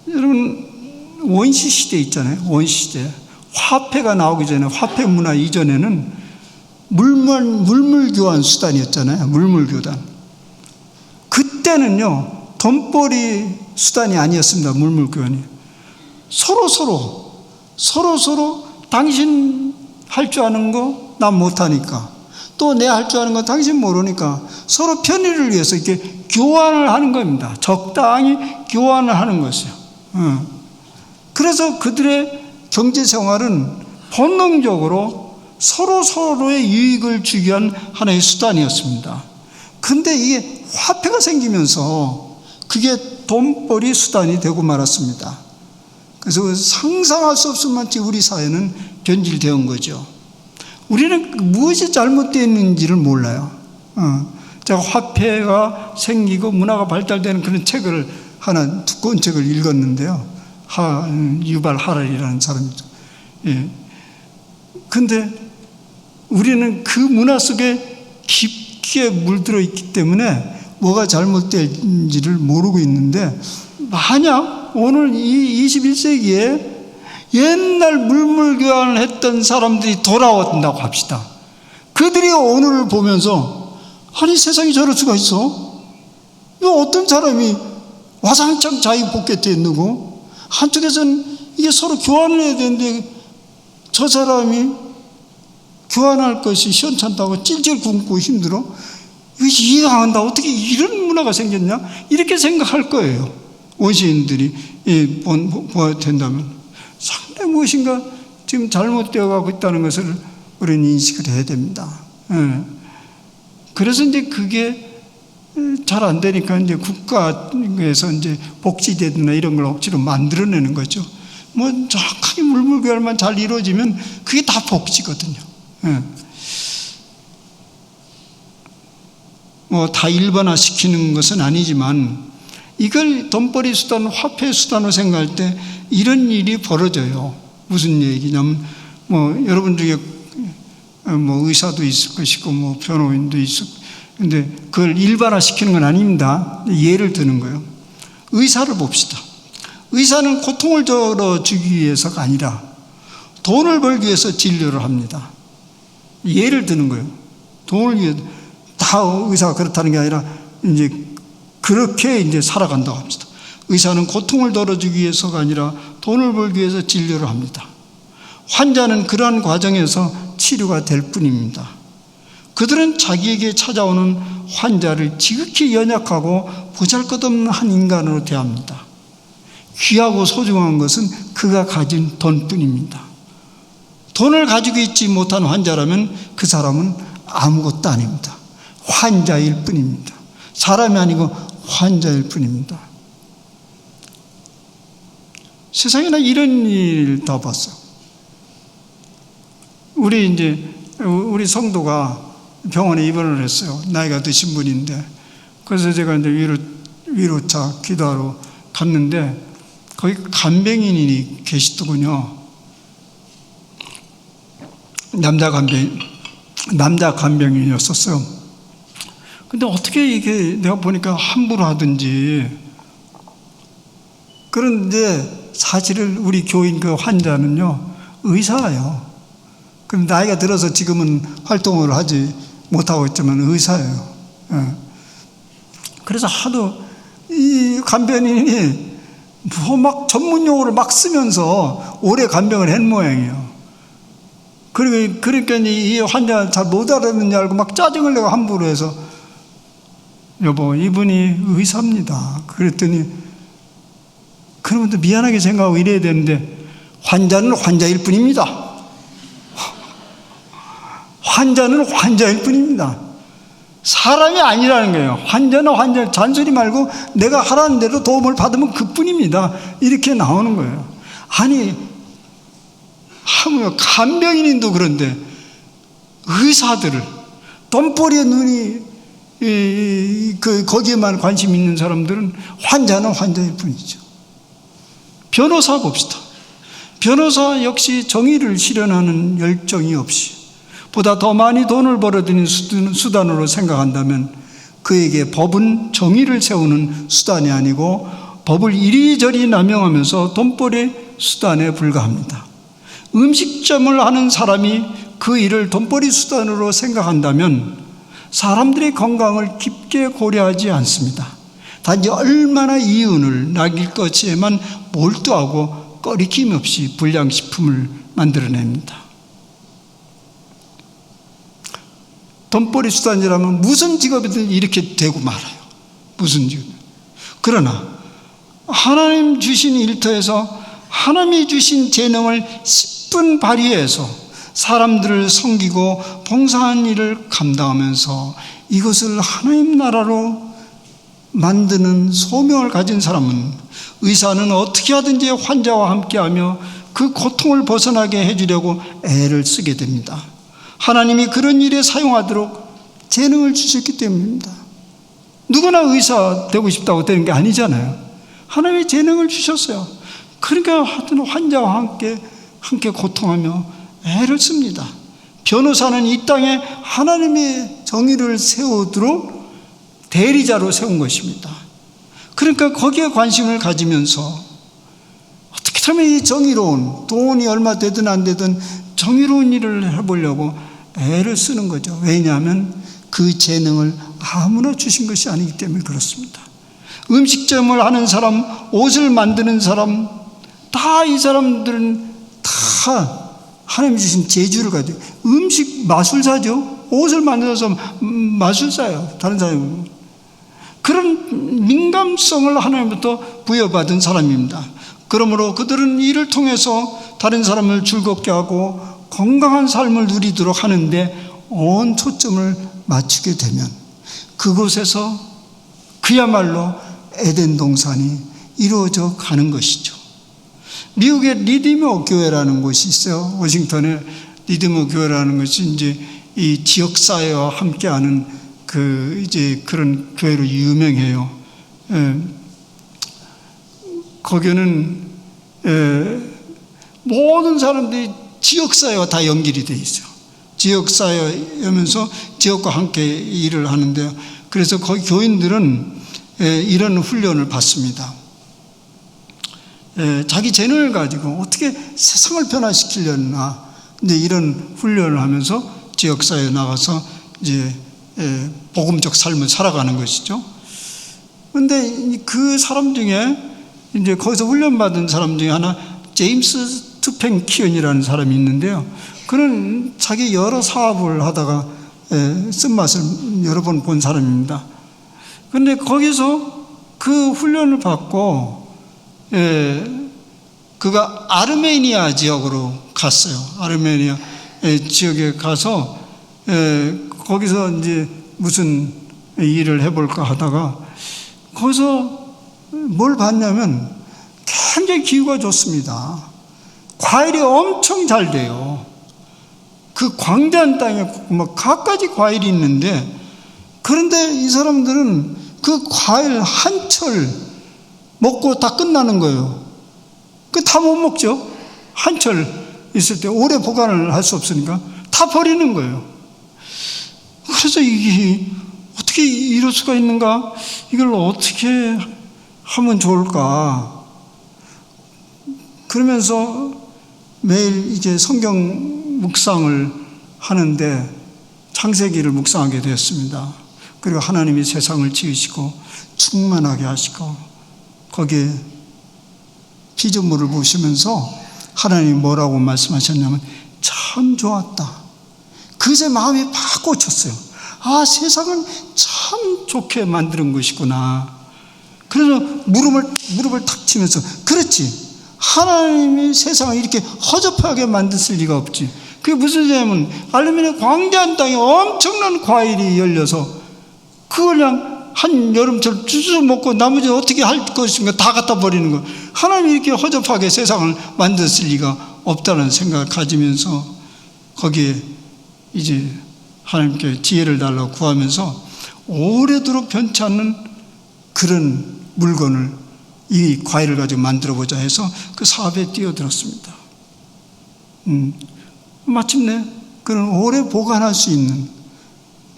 여러분, 원시 시대 있잖아요. 원시 시대. 화폐가 나오기 전에, 화폐 문화 이전에는 물물 교환 수단이었잖아요. 물물 교환. 그때는요, 돈벌이 수단이 아니었습니다. 물물 교환이. 서로 당신 할 줄 아는 거 난 못하니까, 또 내 할 줄 아는 거 당신 모르니까 서로 편의를 위해서 이렇게 교환을 하는 겁니다. 적당히 교환을 하는 것이요. 그래서 그들의 경제 생활은 본능적으로 서로의 유익을 주기 위한 하나의 수단이었습니다. 그런데 이게 화폐가 생기면서 그게 돈벌이 수단이 되고 말았습니다. 그래서 상상할 수 없을 만큼 우리 사회는 변질되어 온 거죠. 우리는 무엇이 잘못되어 있는지를 몰라요. 제가 화폐가 생기고 문화가 발달되는 그런 책을 하나, 두꺼운 책을 읽었는데요. 유발 하랄이라는 사람이죠. 예. 근데 우리는 그 문화 속에 깊게 물들어 있기 때문에 뭐가 잘못된지를 모르고 있는데, 만약 오늘 이 21세기에 옛날 물물 교환을 했던 사람들이 돌아온다고 합시다. 그들이 오늘을 보면서, 아니 세상이 저럴 수가 있어? 이거 어떤 사람이 와장창 자기 포켓에 넣고, 한쪽에서는 이게 서로 교환을 해야 되는데 저 사람이 교환할 것이 시원찮다고 찔찔 굶고 힘들어? 이거 이해가 안 간다. 어떻게 이런 문화가 생겼냐? 이렇게 생각할 거예요. 원시인들이 보아야 된다면. 상당히 무엇인가 지금 잘못되어 가고 있다는 것을 우리는 인식을 해야 됩니다. 그래서 이제 그게 잘 안 되니까 이제 국가에서 이제 복지제도나 이런 걸 억지로 만들어내는 거죠. 뭐 정확하게 물물교환만 잘 이루어지면 그게 다 복지거든요. 뭐 다 일반화시키는 것은 아니지만 이걸 돈벌이 수단, 화폐 수단으로 생각할 때 이런 일이 벌어져요. 무슨 얘기냐면 뭐 여러분 중에 뭐 의사도 있을 것이고 뭐 변호인도 있을, 근데 그걸 일반화시키는 건 아닙니다. 예를 드는 거예요. 의사를 봅시다. 의사는 고통을 덜어주기 위해서가 아니라 돈을 벌기 위해서 진료를 합니다. 예를 드는 거예요. 돈을 위해, 다 의사가 그렇다는 게 아니라 이제 그렇게 이제 살아간다고 합니다. 의사는 고통을 덜어주기 위해서가 아니라 돈을 벌기 위해서 진료를 합니다. 환자는 그러한 과정에서 치료가 될 뿐입니다. 그들은 자기에게 찾아오는 환자를 지극히 연약하고 보잘것없는 한 인간으로 대합니다. 귀하고 소중한 것은 그가 가진 돈뿐입니다. 돈을 가지고 있지 못한 환자라면 그 사람은 아무것도 아닙니다. 환자일 뿐입니다. 사람이 아니고 환자일 뿐입니다. 세상에나 이런 일 다 봤어. 우리 성도가 병원에 입원을 했어요. 나이가 드신 분인데. 그래서 제가 이제 위로차 기도하러 갔는데 거기 간병인이 계시더군요. 남자 간병인이었었어요. 근데 어떻게 이게 내가 보니까 함부로 하든지. 그런데 사실은 우리 교인 그 환자는요, 의사예요. 그럼 나이가 들어서 지금은 활동을 하지 못하고 있지만 의사예요. 그래서 하도 이 간병인이 뭐 막 전문 용어를 막 쓰면서 오래 간병을 한 모양이에요. 그러니까 이 환자가 잘 못 알아듣는 줄 알고 막 짜증을 내고 함부로 해서, 여보, 이분이 의사입니다. 그랬더니, 그러면 미안하게 생각하고 이래야 되는데, 환자는 환자일 뿐입니다. 환자는 환자일 뿐입니다. 사람이 아니라는 거예요. 환자는 환자, 잔소리 말고 내가 하라는 대로 도움을 받으면 그뿐입니다. 이렇게 나오는 거예요. 아니, 하물며 간병인도 그런데 의사들을, 돈벌이에 눈이 거기에만 관심 있는 사람들은 환자는 환자일 뿐이죠. 변호사 봅시다. 변호사 역시 정의를 실현하는 열정이 없이 보다 더 많이 돈을 벌어들이는 수단으로 생각한다면 그에게 법은 정의를 세우는 수단이 아니고 법을 이리저리 남용하면서 돈벌이 수단에 불과합니다. 음식점을 하는 사람이 그 일을 돈벌이 수단으로 생각한다면 사람들의 건강을 깊게 고려하지 않습니다. 단지 얼마나 이윤을 남길 것에만 몰두하고 꺼리낌 없이 불량식품을 만들어냅니다. 돈벌이 수단이라면 무슨 직업이든 이렇게 되고 말아요. 무슨 직업. 그러나 하나님 주신 일터에서 하나님이 주신 재능을 10분 발휘해서 사람들을 섬기고 봉사하는 일을 감당하면서 이것을 하나님 나라로 만드는 소명을 가진 사람은, 의사는 어떻게 하든지 환자와 함께하며 그 고통을 벗어나게 해주려고 애를 쓰게 됩니다. 하나님이 그런 일에 사용하도록 재능을 주셨기 때문입니다. 누구나 의사 되고 싶다고 되는 게 아니잖아요. 하나님이 재능을 주셨어요. 그러니까 하여튼 환자와 함께 고통하며 애를 씁니다. 변호사는 이 땅에 하나님의 정의를 세우도록 대리자로 세운 것입니다. 그러니까 거기에 관심을 가지면서 어떻게 하면 이 정의로운, 돈이 얼마 되든 안 되든 정의로운 일을 해보려고 애를 쓰는 거죠. 왜냐하면 그 재능을 아무나 주신 것이 아니기 때문에 그렇습니다. 음식점을 하는 사람, 옷을 만드는 사람, 다 이 사람들은 다 하나님 주신 재주를 가지고, 음식 마술사죠. 옷을 만들어서 마술사예요. 다른 사람은. 그런 민감성을 하나님부터 부여받은 사람입니다. 그러므로 그들은 이를 통해서 다른 사람을 즐겁게 하고 건강한 삶을 누리도록 하는데 온 초점을 맞추게 되면 그곳에서 그야말로 에덴 동산이 이루어져 가는 것이죠. 미국의 리디머 교회라는 곳이 있어요. 워싱턴에 리디머 교회라는 것이 이제 이 지역사회와 함께하는 그런 교회로 유명해요. 거기는 모든 사람들이 지역사회와 다 연결이 되어 있어요. 지역사회하면서 지역과 함께 일을 하는데요. 그래서 거기 교인들은 이런 훈련을 받습니다. 자기 재능을 가지고 어떻게 세상을 변화시키려나, 이제 이런 훈련을 하면서 지역사회에 나가서 이제 복음적 삶을 살아가는 것이죠. 그런데 그 사람 중에 이제 거기서 훈련받은 사람 중에 하나, 제임스 투펜키언이라는 사람이 있는데요. 그는 자기 여러 사업을 하다가 쓴맛을 여러 번 본 사람입니다. 그런데 거기서 그 훈련을 받고 그가 아르메니아 지역으로 갔어요. 아르메니아 지역에 가서 거기서 이제 무슨 일을 해볼까 하다가 거기서 뭘 봤냐면 굉장히 기후가 좋습니다. 과일이 엄청 잘 돼요. 그 광대한 땅에 뭐 갖가지 과일이 있는데, 그런데 이 사람들은 그 과일 한 철 먹고 다 끝나는 거예요. 그 다 못 먹죠. 한 철 있을 때 오래 보관을 할 수 없으니까 다 버리는 거예요. 그래서 이게 어떻게 이럴 수가 있는가? 이걸 어떻게 하면 좋을까? 그러면서 매일 이제 성경 묵상을 하는데 창세기를 묵상하게 되었습니다. 그리고 하나님이 세상을 지으시고 충만하게 하시고 거기에 피조물을 보시면서 하나님이 뭐라고 말씀하셨냐면, 자 참 좋았다. 그새 마음이 팍 꽂혔어요. 아, 세상은 참 좋게 만드는 것이구나. 그래서 무릎을 탁 치면서, 그렇지, 하나님이 세상을 이렇게 허접하게 만드실 리가 없지. 그게 무슨 소리냐면, 알루미늄 광대한 땅에 엄청난 과일이 열려서 그걸 그냥 한 여름철 쭈쭈 먹고 나머지 어떻게 할 것인가 다 갖다 버리는 거. 하나님이 이렇게 허접하게 세상을 만드실 리가 없다는 생각을 가지면서 거기에 이제 하나님께 지혜를 달라고 구하면서 오래도록 변치 않는 그런 물건을, 이 과일을 가지고 만들어보자 해서 그 사업에 뛰어들었습니다. 마침내 그런 오래 보관할 수 있는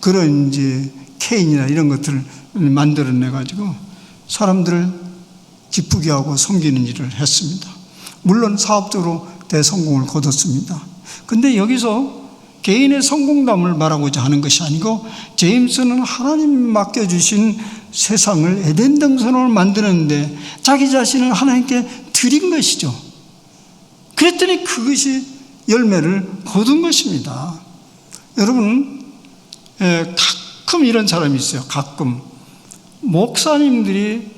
그런 이제 케인이나 이런 것들을 만들어내가지고 사람들을 기쁘게 하고 섬기는 일을 했습니다. 물론 사업적으로 대성공을 거뒀습니다. 근데 여기서 개인의 성공담을 말하고자 하는 것이 아니고, 제임스는 하나님 맡겨주신 세상을 에덴 동산으로 만드는데 자기 자신을 하나님께 드린 것이죠. 그랬더니 그것이 열매를 거둔 것입니다. 여러분, 가끔 이런 사람이 있어요. 가끔 목사님들이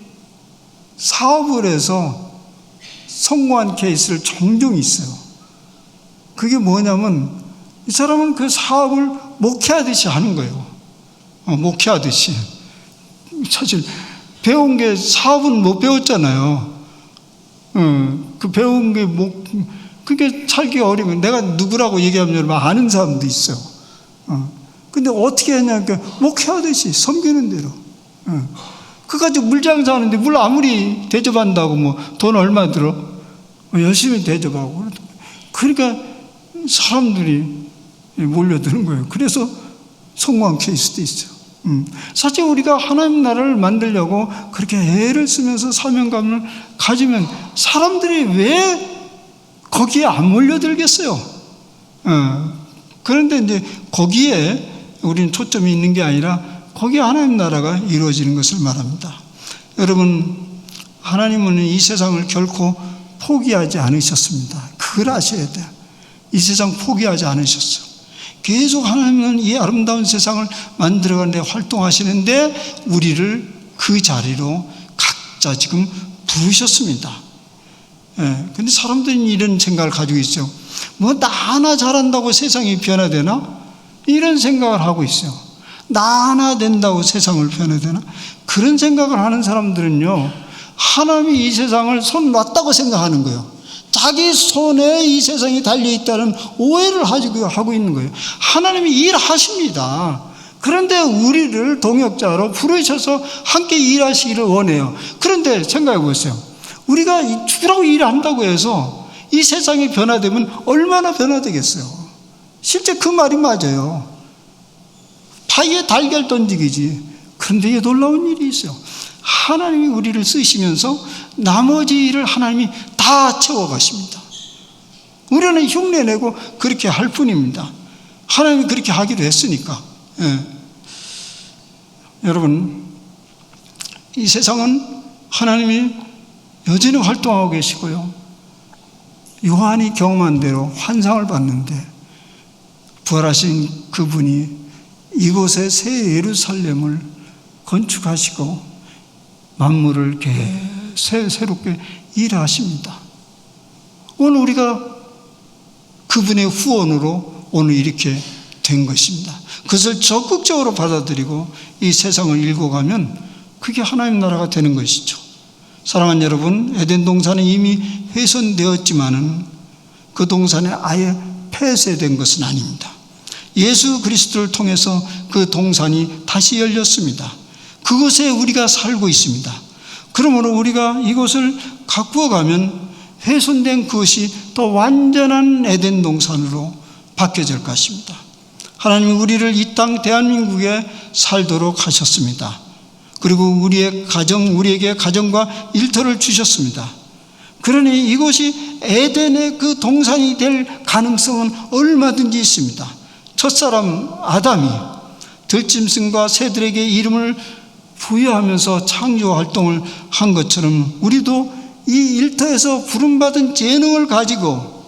사업을 해서 성공한 케이스를 종종 있어요. 그게 뭐냐면 이 사람은 그 사업을 목회하듯이 하는 거예요. 목회하듯이. 사실 배운 게 사업은 못 배웠잖아요. 그 배운 게 그게 살기가 어려우면 내가 누구라고 얘기하면 여러분 아는 사람도 있어요. 근데 어떻게 했냐니까 목회하듯이 섬기는 대로. 그 가지고 물장사 하는데 물 아무리 대접한다고 뭐 돈 얼마 들어? 열심히 대접하고. 그러니까 사람들이 몰려드는 거예요. 그래서 성공한 케이스도 있어요. 사실 우리가 하나님 나라를 만들려고 그렇게 애를 쓰면서 사명감을 가지면 사람들이 왜 거기에 안 몰려들겠어요? 그런데 이제 거기에 우리는 초점이 있는 게 아니라 거기에 하나님 나라가 이루어지는 것을 말합니다. 여러분, 하나님은 이 세상을 결코 포기하지 않으셨습니다. 그걸 아셔야 돼요. 이 세상 포기하지 않으셨어요. 계속 하나님은 이 아름다운 세상을 만들어가는 데 활동하시는데 우리를 그 자리로 각자 지금 부르셨습니다. 근데 사람들은 이런 생각을 가지고 있어요. 뭐 나 하나 잘한다고 세상이 변화되나? 이런 생각을 하고 있어요. 나 하나 된다고 세상을 변화되나? 그런 생각을 하는 사람들은요, 하나님이 이 세상을 손 놨다고 생각하는 거예요. 자기 손에 이 세상이 달려있다는 오해를 하고 있는 거예요. 하나님이 일하십니다. 그런데 우리를 동역자로 부르셔서 함께 일하시기를 원해요. 그런데 생각해 보세요. 우리가 죽으라고 일한다고 해서 이 세상이 변화되면 얼마나 변화되겠어요? 실제 그 말이 맞아요. 바위에 달걀 던지기지. 그런데 이게 놀라운 일이 있어요. 하나님이 우리를 쓰시면서 나머지 일을 하나님이 다 채워가십니다. 우리는 흉내내고 그렇게 할 뿐입니다. 하나님이 그렇게 하기로 했으니까. 여러분, 이 세상은 하나님이 여전히 활동하고 계시고요. 요한이 경험한 대로 환상을 봤는데 부활하신 그분이 이곳에 새 예루살렘을 건축하시고 만물을 새롭게 일하십니다. 오늘 우리가 그분의 후원으로 오늘 이렇게 된 것입니다. 그것을 적극적으로 받아들이고 이 세상을 읽어가면 그게 하나님 나라가 되는 것이죠. 사랑하는 여러분, 에덴 동산은 이미 훼손되었지만은 그 동산에 아예 폐쇄된 것은 아닙니다. 예수 그리스도를 통해서 그 동산이 다시 열렸습니다. 그곳에 우리가 살고 있습니다. 그러므로 우리가 이곳을 가꾸어 가면 훼손된 그것이 더 완전한 에덴 동산으로 바뀌어질 것입니다. 하나님이 우리를 이 땅 대한민국에 살도록 하셨습니다. 그리고 우리에게 가정과 일터를 주셨습니다. 그러니 이곳이 에덴의 그 동산이 될 가능성은 얼마든지 있습니다. 첫사람 아담이 들짐승과 새들에게 이름을 부여하면서 창조 활동을 한 것처럼 우리도 이 일터에서 부름받은 재능을 가지고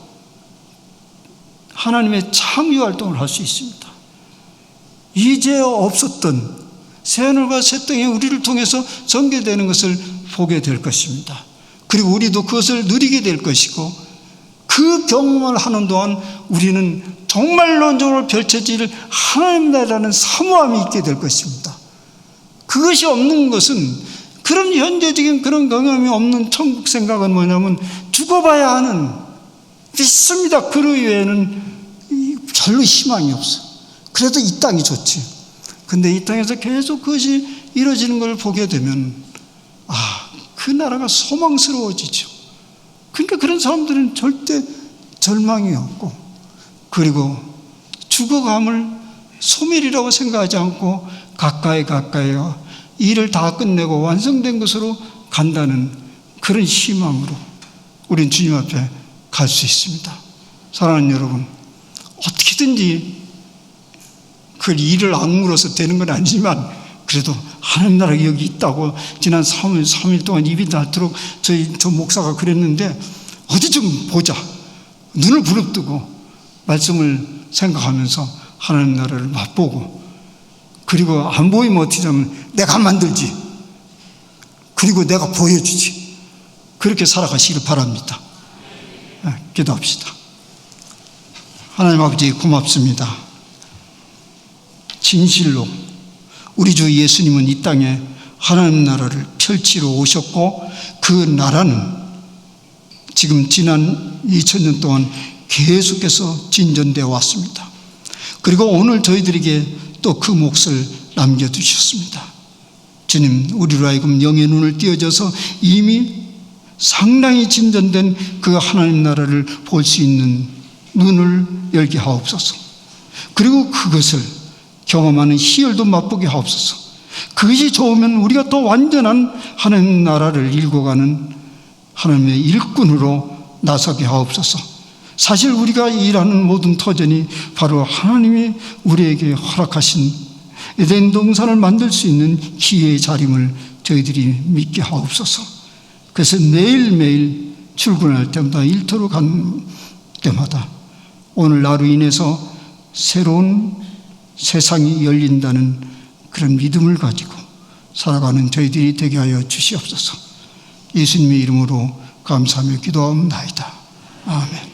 하나님의 창조 활동을 할 수 있습니다. 이제 없었던 새하늘과 새 땅이 우리를 통해서 전개되는 것을 보게 될 것입니다. 그리고 우리도 그것을 누리게 될 것이고, 그 경험을 하는 동안 우리는 정말로 펼쳐질 하나님 나라라는 사모함이 있게 될 것입니다. 그것이 없는 것은, 그런 현재적인 그런 경험이 없는 천국 생각은 뭐냐면 죽어봐야 하는, 믿습니다. 그 외에는 별로 희망이 없어요. 그래도 이 땅이 좋지. 근데 이 땅에서 계속 그것이 이루어지는 걸 보게 되면 그 나라가 소망스러워지죠. 그러니까 그런 사람들은 절대 절망이 없고, 그리고 죽어감을 소멸이라고 생각하지 않고 가까이 일을 다 끝내고 완성된 것으로 간다는 그런 희망으로 우리는 주님 앞에 갈 수 있습니다. 사랑하는 여러분, 어떻게든지 그 일을 악물어서 되는 건 아니지만 그래도 하나님 나라가 여기 있다고 지난 3일 동안 입이 닳도록 저 목사가 그랬는데 어디 좀 보자. 눈을 부릅뜨고 말씀을 생각하면서 하나님 나라를 맛보고, 그리고 안 보이면 어떻게 하면 내가 만들지, 그리고 내가 보여주지, 그렇게 살아가시길 바랍니다. 기도합시다. 하나님 아버지, 고맙습니다. 진실로 우리 주 예수님은 이 땅에 하나님 나라를 펼치러 오셨고, 그 나라는 지금 지난 2000년 동안 계속해서 진전되어 왔습니다. 그리고 오늘 저희들에게 또 그 몫을 남겨두셨습니다. 주님, 우리로 하여금 영의 눈을 띄어줘서 이미 상당히 진전된 그 하나님 나라를 볼 수 있는 눈을 열게 하옵소서. 그리고 그것을 경험하는 희열도 맛보게 하옵소서. 그것이 좋으면 우리가 또 완전한 하나님 나라를 일궈가는 하나님의 일꾼으로 나서게 하옵소서. 사실 우리가 일하는 모든 터전이 바로 하나님이 우리에게 허락하신 에덴 동산을 만들 수 있는 기회의 자림을 저희들이 믿게 하옵소서. 그래서 매일매일 출근할 때마다, 일터로 간 때마다 오늘 나로 인해서 새로운 세상이 열린다는 그런 믿음을 가지고 살아가는 저희들이 되게 하여 주시옵소서. 예수님의 이름으로 감사하며 기도하옵나이다. 아멘.